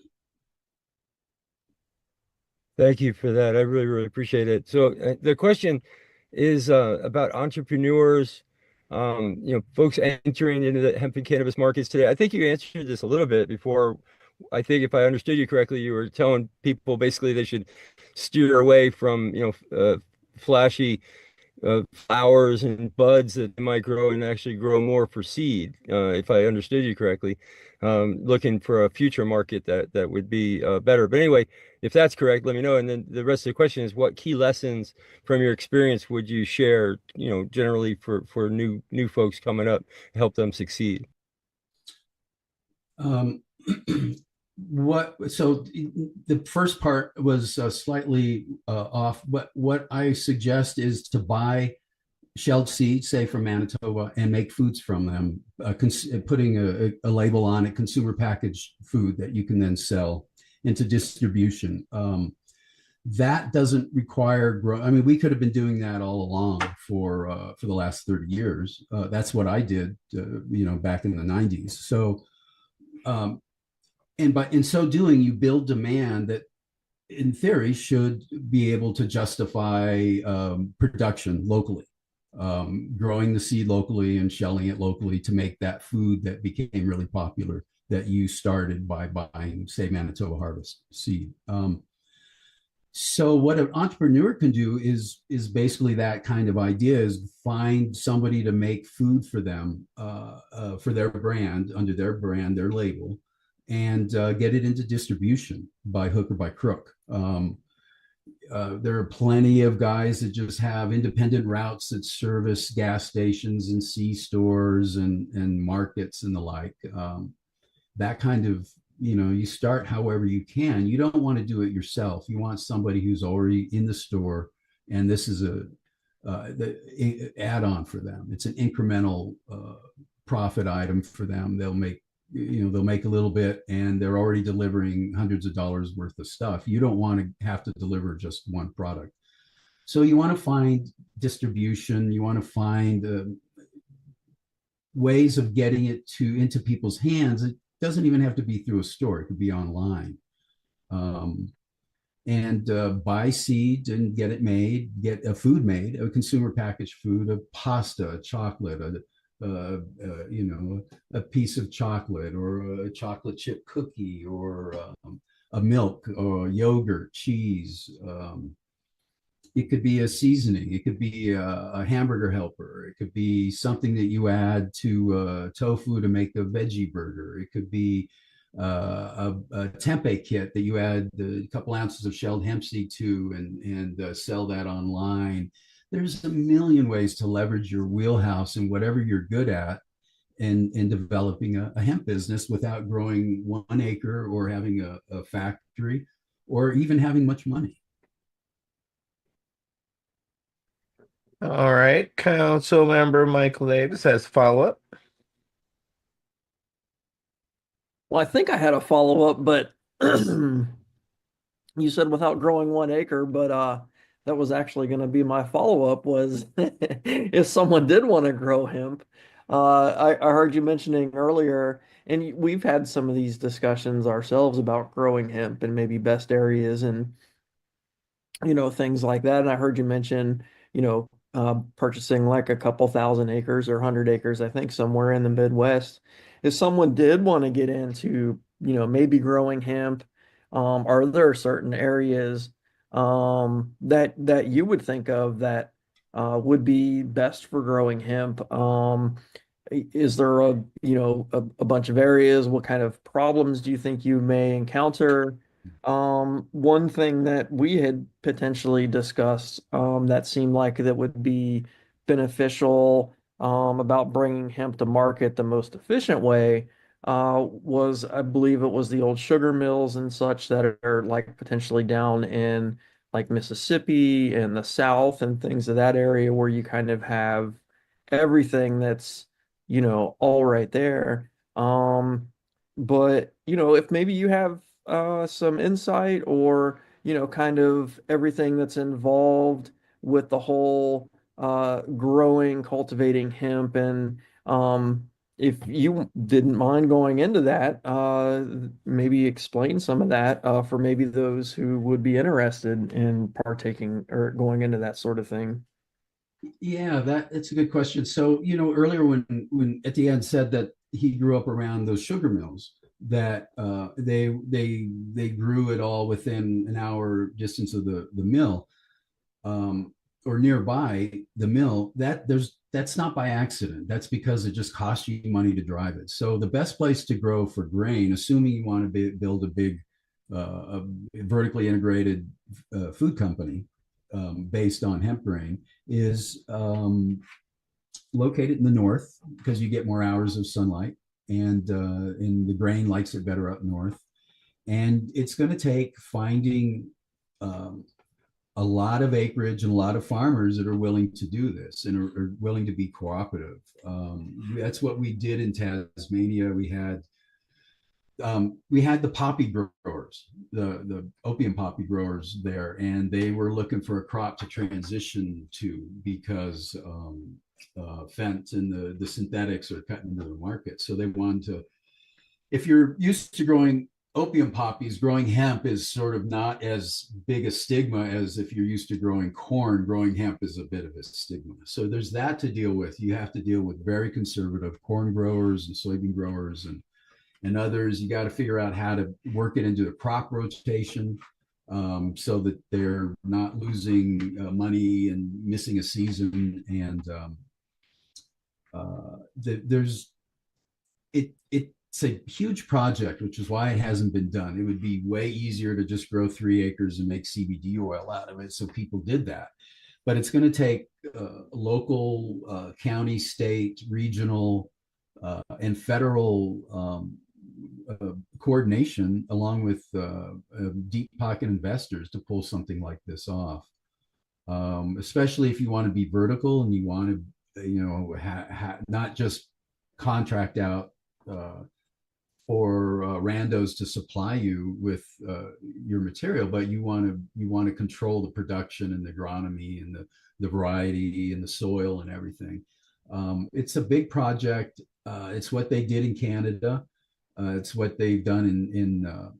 Thank you for that. I really, really appreciate it. So the question is about entrepreneurs, you know, folks entering into the hemp and cannabis markets today. I think you answered this a little bit before. I think if I understood you correctly, you were telling people basically they should steer away from, you know, flashy flowers and buds that they might grow and actually grow more for seed. If I understood you correctly, looking for a future market that would be better. But anyway, if that's correct, let me know. And then the rest of the question is, what key lessons from your experience would you share, you know, generally for new folks coming up, help them succeed? So the first part was slightly off, but what I suggest is to buy shelled seeds, say from Manitoba, and make foods from them, putting a label on it, consumer packaged food that you can then sell into distribution. That doesn't require I mean, we could have been doing that all along for the last 30 years. That's what I did, you know, back in the 90s. So, and in so doing, you build demand that, in theory, should be able to justify production locally, growing the seed locally and shelling it locally to make that food that became really popular that you started by buying, say, Manitoba Harvest seed. So what an entrepreneur can do is basically that kind of idea, is find somebody to make food for them, for their brand, under their brand, their label, and get it into distribution by hook or by crook. There are plenty of guys that just have independent routes that service gas stations and C-stores and markets and the like. That kind of, you know, you start however you can. You don't want to do it yourself. You want somebody who's already in the store, and this is the add-on for them. It's an incremental profit item for them. They'll make a little bit, and they're already delivering hundreds of dollars worth of stuff. You don't want to have to deliver just one product. So you want to find distribution. You want to find ways of getting it into people's hands. It doesn't even have to be through a store. It could be online. and buy seed and get it made, get a food made, a consumer packaged food, a pasta, a chocolate, a piece of chocolate or a chocolate chip cookie or a milk or yogurt, cheese. It could be a seasoning. It could be a hamburger helper. It could be something that you add to tofu to make a veggie burger. It could be a tempeh kit that you add a couple ounces of shelled hemp seed to and sell that online. There's a million ways to leverage your wheelhouse and whatever you're good at in developing a hemp business without growing 1 acre or having a factory or even having much money. All right. Council member Michael Davis has follow-up. Well, I think I had a follow-up, but you said without growing 1 acre, but that was actually going to be my follow-up was if someone did want to grow hemp. I heard you mentioning earlier, and we've had some of these discussions ourselves about growing hemp and maybe best areas and things like that. And I heard you mention, purchasing like a couple thousand acres or 100 acres, I think somewhere in the Midwest. If someone did want to get into, maybe growing hemp, are there certain areas that you would think of that would be best for growing hemp? Is there a bunch of areas? What kind of problems do you think you may encounter? One thing that we had potentially discussed that seemed like that would be beneficial about bringing hemp to market the most efficient way was, I believe it was the old sugar mills and such that are like potentially down in like Mississippi and the South and things of that area where you kind of have everything that's, all right there. But, if maybe you have some insight or, kind of everything that's involved with the whole growing, cultivating hemp. And if you didn't mind going into that, maybe explain some of that for maybe those who would be interested in partaking or going into that sort of thing. Yeah, that's a good question. So, earlier when Etienne said that he grew up around those sugar mills, that they grew it all within an hour distance of the mill, or nearby the mill. That's not by accident. That's because it just costs you money to drive it. So the best place to grow for grain, assuming you want to build a big a vertically integrated food company based on hemp grain, is located in the north because you get more hours of sunlight, and the grain likes it better up north. And it's going to take finding a lot of acreage and a lot of farmers that are willing to do this and are willing to be cooperative. That's what we did in Tasmania. We had the poppy growers, the opium poppy growers there, and they were looking for a crop to transition to because fent and the synthetics are cutting into the market. So they wanted to, if you're used to growing opium poppies, growing hemp is sort of not as big a stigma as if you're used to growing corn. Growing hemp is a bit of a stigma. So there's that to deal with. You have to deal with very conservative corn growers and soybean growers and others. You got to figure out how to work it into a crop rotation so that they're not losing money and missing a season. And it's a huge project, which is why it hasn't been done. It would be way easier to just grow 3 acres and make CBD oil out of it. So people did that. But it's going to take local, county, state, regional, and federal coordination, along with deep pocket investors to pull something like this off. Especially if you want to be vertical and you want to, not just contract out or randos to supply you with your material, but you want to control the production and the agronomy and the variety and the soil and everything. It's a big project. It's what they did in Canada. It's what they've done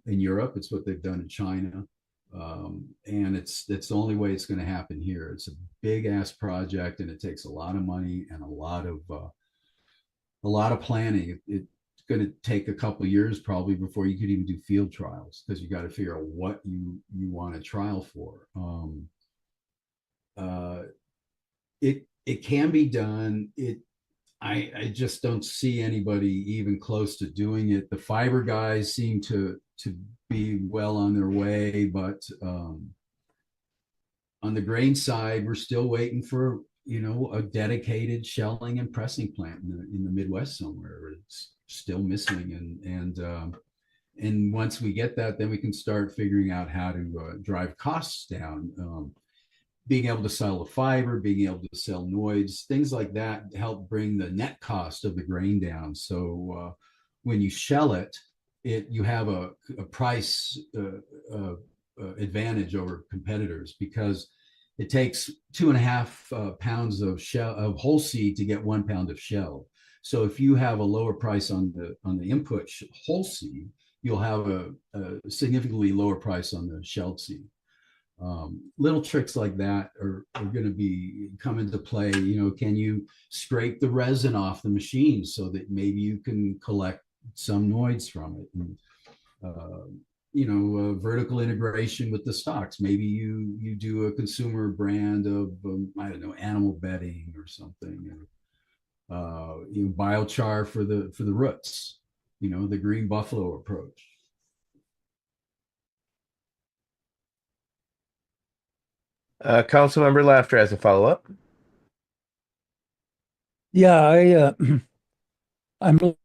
in Europe. It's what they've done in China. And that's the only way it's going to happen here. It's a big ass project, and it takes a lot of money and a lot of planning. It's going to take a couple of years probably before you could even do field trials, because you got to figure out what you want to trial for. It can be done. I just don't see anybody even close to doing it. The fiber guys seem to be well on their way, but on the grain side, we're still waiting for a dedicated shelling and pressing plant in the Midwest somewhere. It's still missing, and once we get that, then we can start figuring out how to drive costs down. Being able to sell the fiber, being able to sell noids, things like that help bring the net cost of the grain down. So when you shell it, you have a price advantage over competitors, because it takes 2.5 pounds of whole seed to get 1 pound of shell. So if you have a lower price on the input whole seed, you'll have a significantly lower price on the shelled seed. Little tricks like that are going to come into play. Can you scrape the resin off the machine so that maybe you can collect some noids from it? And, vertical integration with the stocks. Maybe you do a consumer brand of I don't know, animal bedding or something. Biochar for the roots. The green buffalo approach. Councilmember Laughter has a follow-up. Yeah, I'm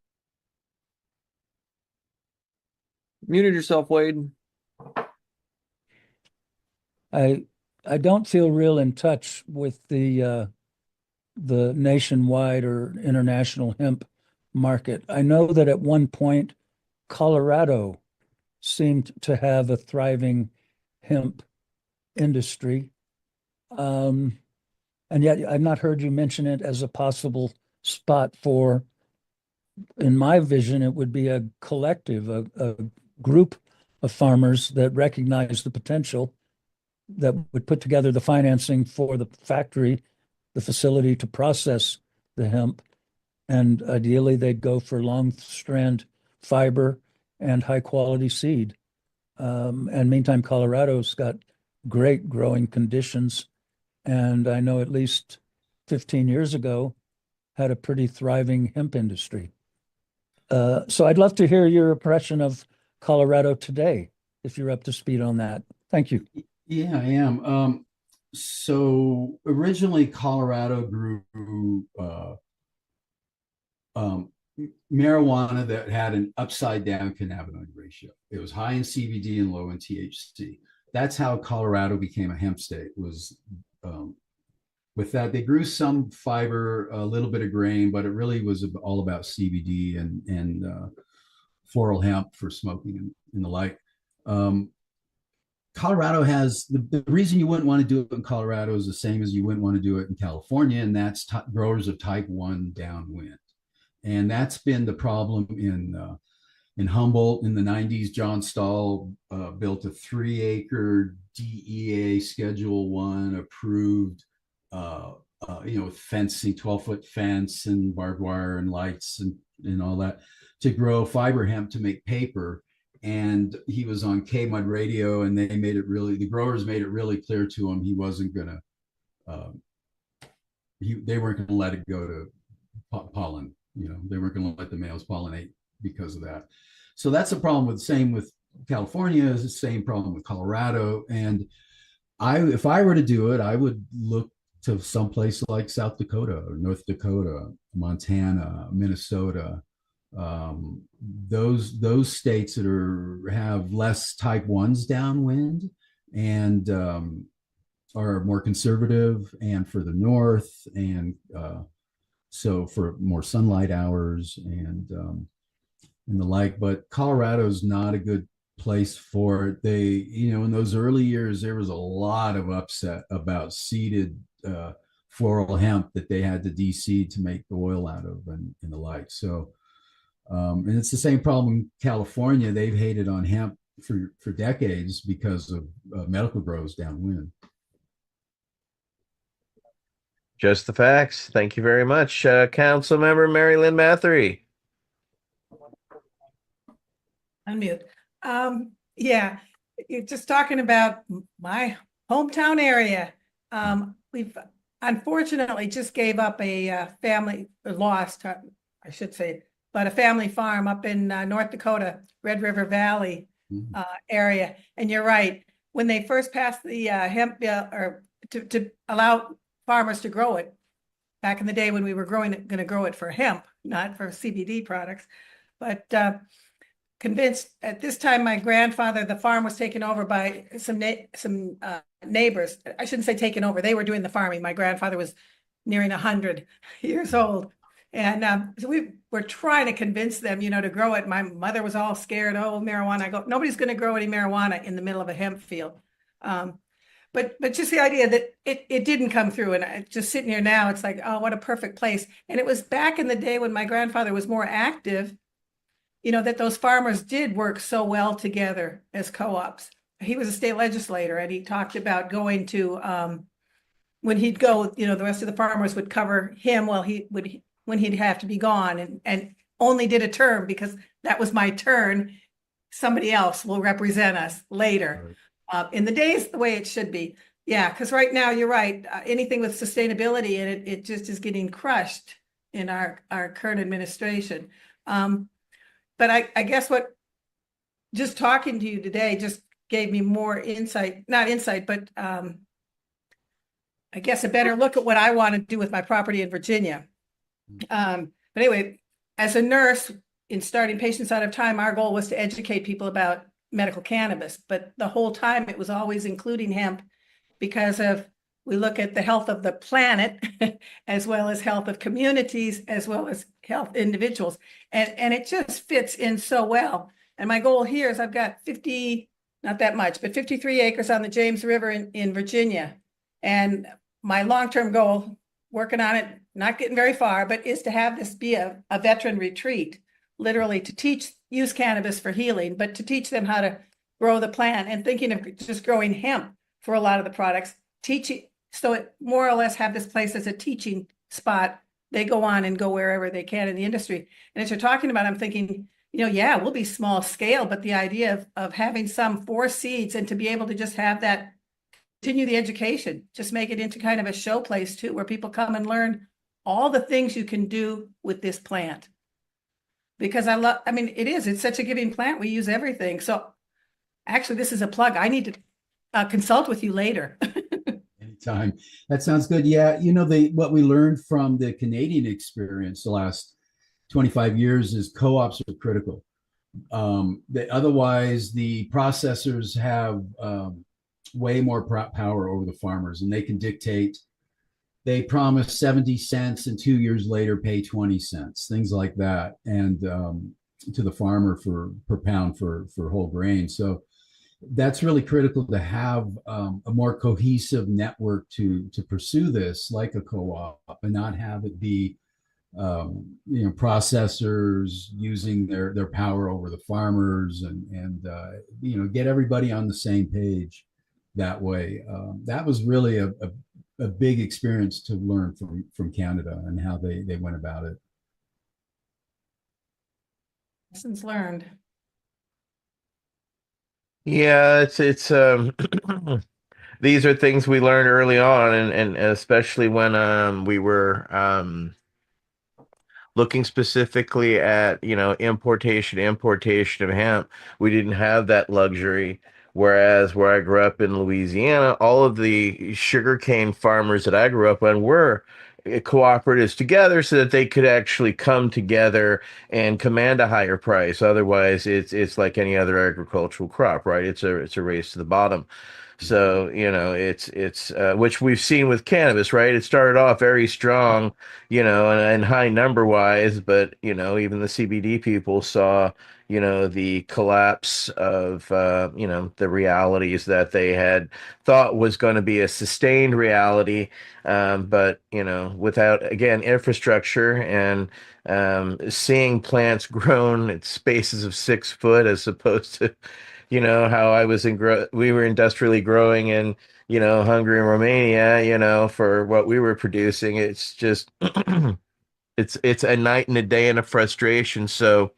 Muted yourself, Wade. I don't feel real in touch with the nationwide or international hemp market. I know that at one point Colorado seemed to have a thriving hemp industry. And yet I've not heard you mention it as a possible spot for, in my vision, it would be a collective, a group of farmers that recognize the potential, that would put together the financing for the factory, the facility to process the hemp. And ideally they'd go for long strand fiber and high quality seed. And meantime, Colorado's got great growing conditions. And I know at least 15 years ago had a pretty thriving hemp industry. So I'd love to hear your impression of Colorado today, if you're up to speed on that. Thank you. Yeah, I am. So originally Colorado grew marijuana that had an upside down cannabinoid ratio. It was high in CBD and low in THC. That's how Colorado became a hemp state, was with that. They grew some fiber, a little bit of grain, but it really was all about CBD and floral hemp for smoking and the like. Colorado has, the reason you wouldn't want to do it in Colorado is the same as you wouldn't want to do it in California, and that's growers of type 1 downwind. And that's been the problem in Humboldt in the 90s. John Stahl built a 3-acre DEA Schedule 1 approved, with fencing, 12-foot fence and barbed wire and lights and all that, to grow fiber hemp to make paper. And he was on K-Mud radio, and the growers made it really clear to him he wasn't going to, they weren't going to let it go to pollen. They weren't going to let the males pollinate because of that. So that's a problem same with California, is the same problem with Colorado. And if I were to do it, I would look to someplace like South Dakota or North Dakota, Montana, Minnesota, those states that have less type 1s downwind and are more conservative, and for the north, and so for more sunlight hours and the like. But Colorado's not a good place for it. They, in those early years, there was a lot of upset about seeded floral hemp that they had to de-seed to make the oil out of and the like. So, and it's the same problem in California. They've hated on hemp for decades because of medical grows downwind. Just the facts. Thank you very much, Council Member Mary Lynn Mathery. Unmute. Yeah, you're just talking about my hometown area. We've unfortunately just gave up a family, lost, I should say, but a family farm up in North Dakota, Red River Valley area. And you're right, when they first passed the hemp bill, or to allow farmers to grow it, back in the day when we were going to grow it for hemp, not for CBD products, but convinced at this time, my grandfather, the farm was taken over by some neighbors. I shouldn't say taken over. They were doing the farming. My grandfather was nearing 100 years old. And so we were trying to convince them, to grow it. My mother was all scared. Oh, marijuana. I go, nobody's going to grow any marijuana in the middle of a hemp field. But just the idea that it didn't come through. And just sitting here now, it's like, oh, what a perfect place. And it was back in the day when my grandfather was more active, that those farmers did work so well together as co-ops. He was a state legislator, and he talked about going to, when he'd go, the rest of the farmers would cover him while when he'd have to be gone, and only did a term because that was my turn. Somebody else will represent us later. In the days, the way it should be. Yeah, because right now, you're right. Anything with sustainability in it just is getting crushed in our current administration. But I guess what just talking to you today just gave me more insight, not insight, but I guess a better look at what I want to do with my property in Virginia. But anyway, as a nurse in starting Patients Out of Time, our goal was to educate people about medical cannabis, but the whole time it was always including hemp because we look at the health of the planet as well as health of communities, as well as health individuals. And it just fits in so well. And my goal here is I've got 50, not that much, but 53 acres on the James River in Virginia. And my long-term goal, working on it, not getting very far, but is to have this be a veteran retreat, literally to use cannabis for healing, but to teach them how to grow the plant, and thinking of just growing hemp for a lot of the products, teaching. So it more or less have this place as a teaching spot. They go on and go wherever they can in the industry. And as you're talking about, I'm thinking, yeah, we'll be small scale, but the idea of having some 4 seeds and to be able to just have that, continue the education, just make it into kind of a show place too, where people come and learn all the things you can do with this plant. Because it's such a giving plant. We use everything. So actually, this is a plug. I need to consult with you later. Anytime. That sounds good. Yeah. What we learned from the Canadian experience the last 25 years is co-ops are critical. Otherwise, the processors have way more power over the farmers, and they can dictate. They promise 70 cents and 2 years later pay 20 cents, things like that, and to the farmer per pound for whole grain. So that's really critical to have a more cohesive network to pursue this, like a co-op, and not have it be processors using their power over the farmers, and get everybody on the same page that way. That was really a big experience to learn from Canada and how they went about it. Lessons learned. Yeah, it's these are things we learned early on, and especially when we were looking specifically at importation of hemp. We didn't have that luxury. Whereas where I grew up in Louisiana, all of the sugarcane farmers that I grew up on were cooperatives together so that they could actually come together and command a higher price. Otherwise, it's like any other agricultural crop, right? It's a race to the bottom. So, it's which we've seen with cannabis, right? It started off very strong, and high number wise, but, even the CBD people saw, the collapse of, the realities that they had thought was going to be a sustained reality. But, without, again, infrastructure and seeing plants grown at spaces of 6 foot as opposed to, you know, how I was we were industrially growing in, you know, Hungary and Romania, you know, for what we were producing. It's just it's a night and a day and a frustration. So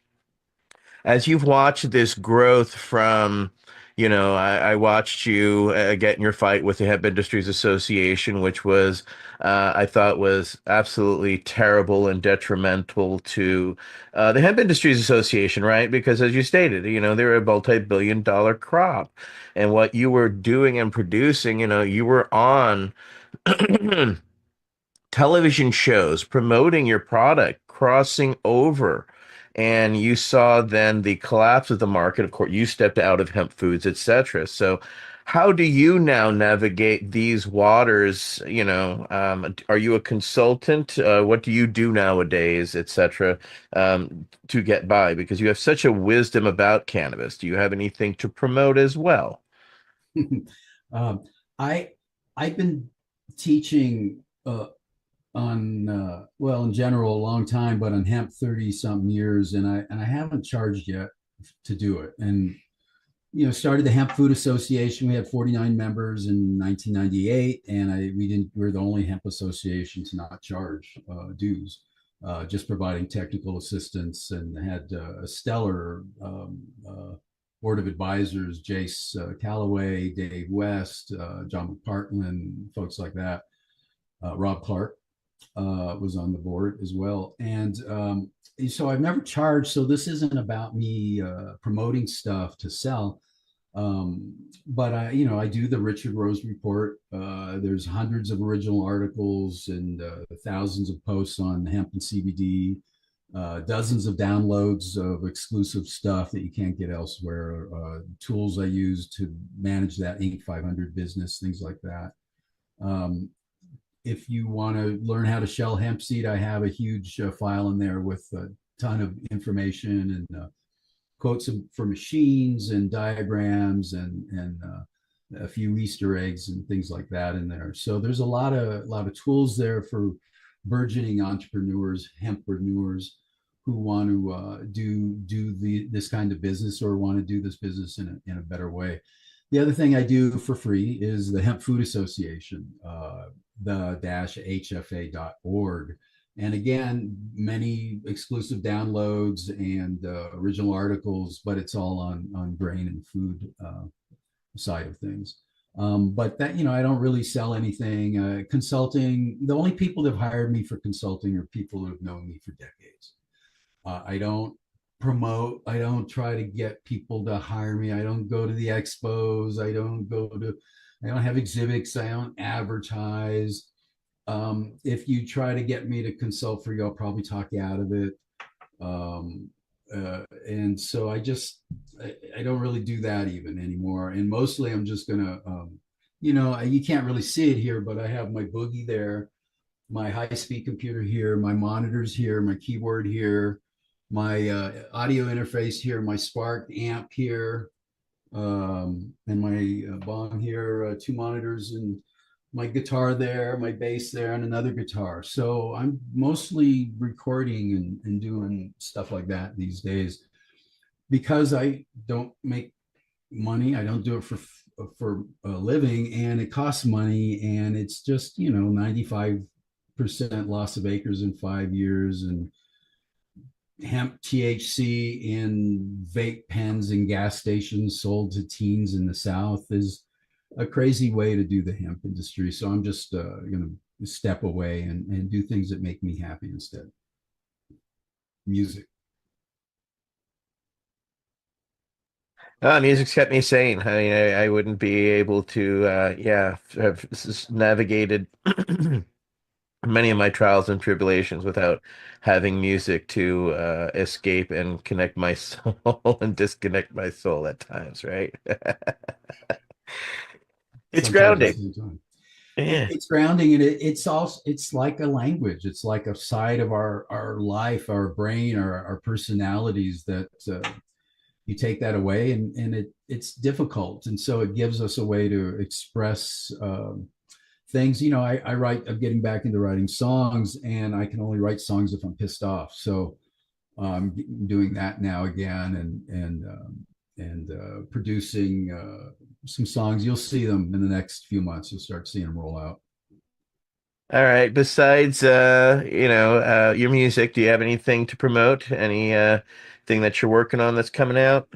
as you've watched this growth from, you know, I watched you get in your fight with the Hemp Industries Association, which was, I thought was absolutely terrible and detrimental to the Hemp Industries Association, right? Because as you stated, you know, they're a multi-billion-dollar crop. And what you were doing and producing, you know, you were on television shows promoting your product, crossing over. And you saw then the collapse of the market. Of course, you stepped out of hemp foods, etc. So, how do you now navigate these waters? You know, are you a consultant? What do you do nowadays, etc., to get by? Because you have such a wisdom about cannabis. Do you have anything to promote as well? um, I I've been teaching on well, in general a long time, but on hemp 30 something years, and I haven't charged yet to do it. And you know, started the Hemp Food Association. We had 49 members in 1998, and we're the only hemp association to not charge dues, just providing technical assistance, and had a stellar board of advisors: Jace Calloway, Dave West, John McPartland, folks like that. Rob Clark was on the board as well. And so I've never charged. So this isn't about me promoting stuff to sell. But you know, I do the Richard Rose report. There's hundreds of original articles and thousands of posts on hemp and CBD, dozens of downloads of exclusive stuff that you can't get elsewhere, tools I use to manage that Inc. 500 business, things like that. If you want to learn how to shell hemp seed, I have a huge file in there with a ton of information and quotes for machines and diagrams and a few Easter eggs and things like that in there. So there's a lot of tools there for burgeoning entrepreneurs, hempreneurs, who want to do this kind of business or want to do this business in a better way. The other thing I do for free is the Hemp Food Association, the -hfa.org. And again, many exclusive downloads and original articles, but it's all on grain and food side of things. But that, you know, I don't really sell anything. Consulting, the only people that have hired me for consulting are people who have known me for decades. I don't promote. I don't try to get people to hire me. I don't go to the expos. I don't have exhibits. I don't advertise. If you try to get me to consult for you, I'll probably talk you out of it. And so I don't really do that even anymore. And mostly I'm just gonna, you know, you can't really see it here, but I have my Boogie there, my high-speed computer here, my monitors here, my keyboard here, my audio interface here, my Spark amp here, and my bong here, 2 monitors, and my guitar there, my bass there, and another guitar. So I'm mostly recording and doing stuff like that these days because I don't make money. I don't do it for a living, and it costs money, and it's just, you know, 95% loss of acres in 5 years, and hemp THC in vape pens and gas stations sold to teens in the South is a crazy way to do the hemp industry. So I'm just going to step away and do things that make me happy instead. Music. Music's kept me sane. I mean, I wouldn't be able to, have navigated many of my trials and tribulations without having music to escape and connect my soul and disconnect my soul at times, right? It's grounding. Yeah. It's grounding, and it's like a language. It's like a side of our life, our brain, our personalities that you take that away, and it's difficult, and so it gives us a way to express things. You know, I'm getting back into writing songs, and I can only write songs if I'm pissed off. So I'm doing that now again, and producing some songs. You'll see them in the next few months. You'll start seeing them roll out. All right. Besides, your music, do you have anything to promote? Any thing that you're working on that's coming out?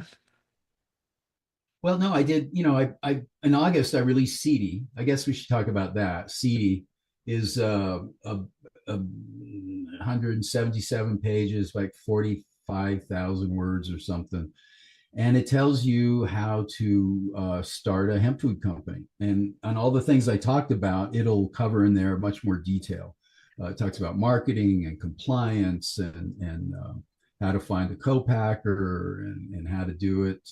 Well, no, I did. I in August I released CD. I guess we should talk about that. CD is a 177 pages, like 45,000 words or something, and it tells you how to start a hemp food company, and on all the things I talked about, it'll cover in there much more detail. It talks about marketing and compliance and how to find a co-packer and how to do it.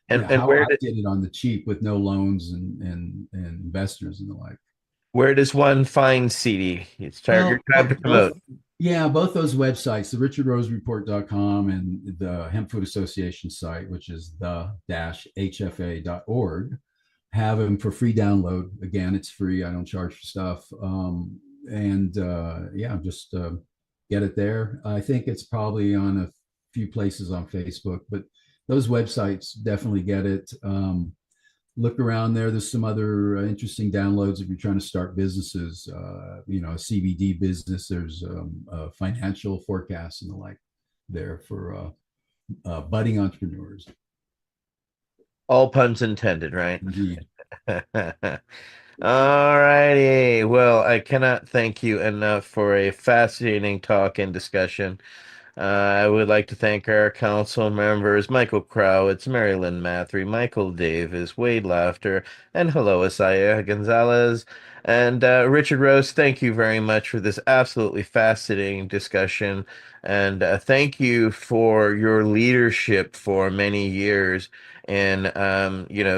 And how where I did it on the cheap with no loans and investors and the like. Where does one find CD? It's your time to promote. Both those websites, the richardrosereport.com and the Hemp Food Association site, which is the-hfa.org, have them for free download. Again, it's free. I don't charge for stuff. Just get it there. I think it's probably on a few places on Facebook, but those websites definitely get it. Look around there. There's some other interesting downloads if you're trying to start businesses, a CBD business. There's financial forecasts and the like there for budding entrepreneurs. All puns intended, right? Indeed. All righty. Well, I cannot thank you enough for a fascinating talk and discussion. I would like to thank our council members, Michael Crowitz, Mary Lynn Mathry, Michael Davis, Wade Laughter, and hello, Asaya Gonzalez. And Richard Rose, thank you very much for this absolutely fascinating discussion. And thank you for your leadership for many years in,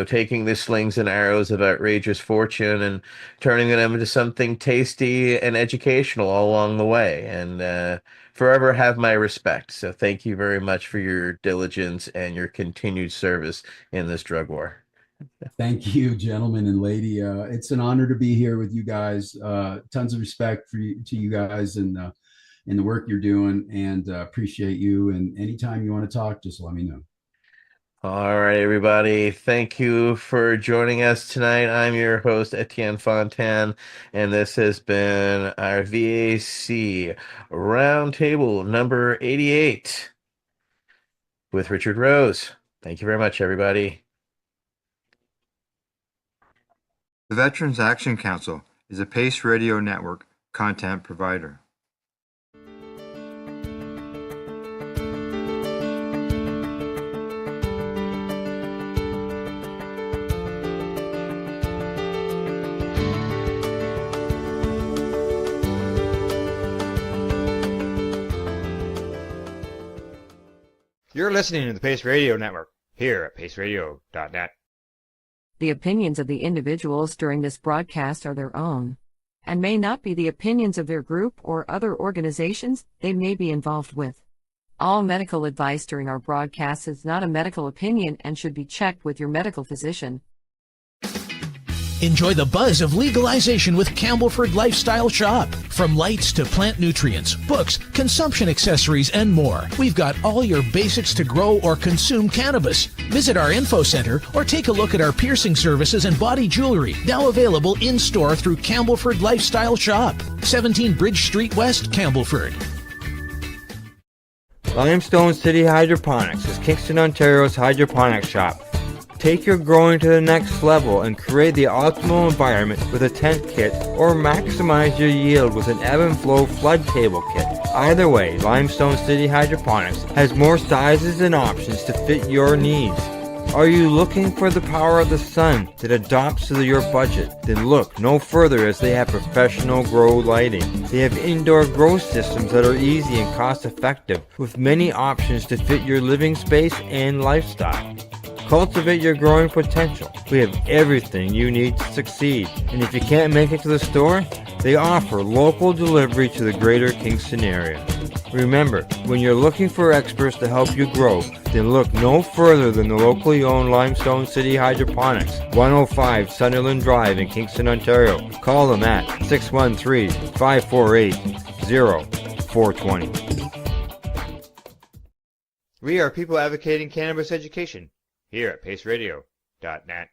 taking the slings and arrows of outrageous fortune and turning them into something tasty and educational all along the way. And forever have my respect. So thank you very much for your diligence and your continued service in this drug war. Thank you, gentlemen and lady. It's an honor to be here with you guys. Tons of respect to you guys and the work you're doing, and appreciate you. And anytime you want to talk, just let me know. All right, everybody. Thank you for joining us tonight. I'm your host, Etienne Fontan, and this has been our VAC Roundtable number 88 with Richard Rose. Thank you very much, everybody. The Veterans Action Council is a Pace Radio Network content provider. You're listening to the Pace Radio Network here at paceradio.net. The opinions of the individuals during this broadcast are their own, and may not be the opinions of their group or other organizations they may be involved with. All medical advice during our broadcast is not a medical opinion and should be checked with your medical physician. Enjoy the buzz of legalization with Campbellford Lifestyle Shop. From lights to plant nutrients, books, consumption accessories, and more, we've got all your basics to grow or consume cannabis. Visit our info center or take a look at our piercing services and body jewelry, now available in-store through Campbellford Lifestyle Shop, 17 Bridge Street West, Campbellford. Limestone City Hydroponics is Kingston, Ontario's hydroponics shop. Take your growing to the next level and create the optimal environment with a tent kit, or maximize your yield with an ebb and flow flood table kit. Either way, Limestone City Hydroponics has more sizes and options to fit your needs. Are you looking for the power of the sun that adapts to your budget? Then look no further, as they have professional grow lighting. They have indoor grow systems that are easy and cost effective, with many options to fit your living space and lifestyle. Cultivate your growing potential. We have everything you need to succeed. And if you can't make it to the store, they offer local delivery to the greater Kingston area. Remember, when you're looking for experts to help you grow, then look no further than the locally owned Limestone City Hydroponics, 105 Sunderland Drive in Kingston, Ontario. Call them at 613-548-0420. We are people advocating cannabis education here at paceradio.net.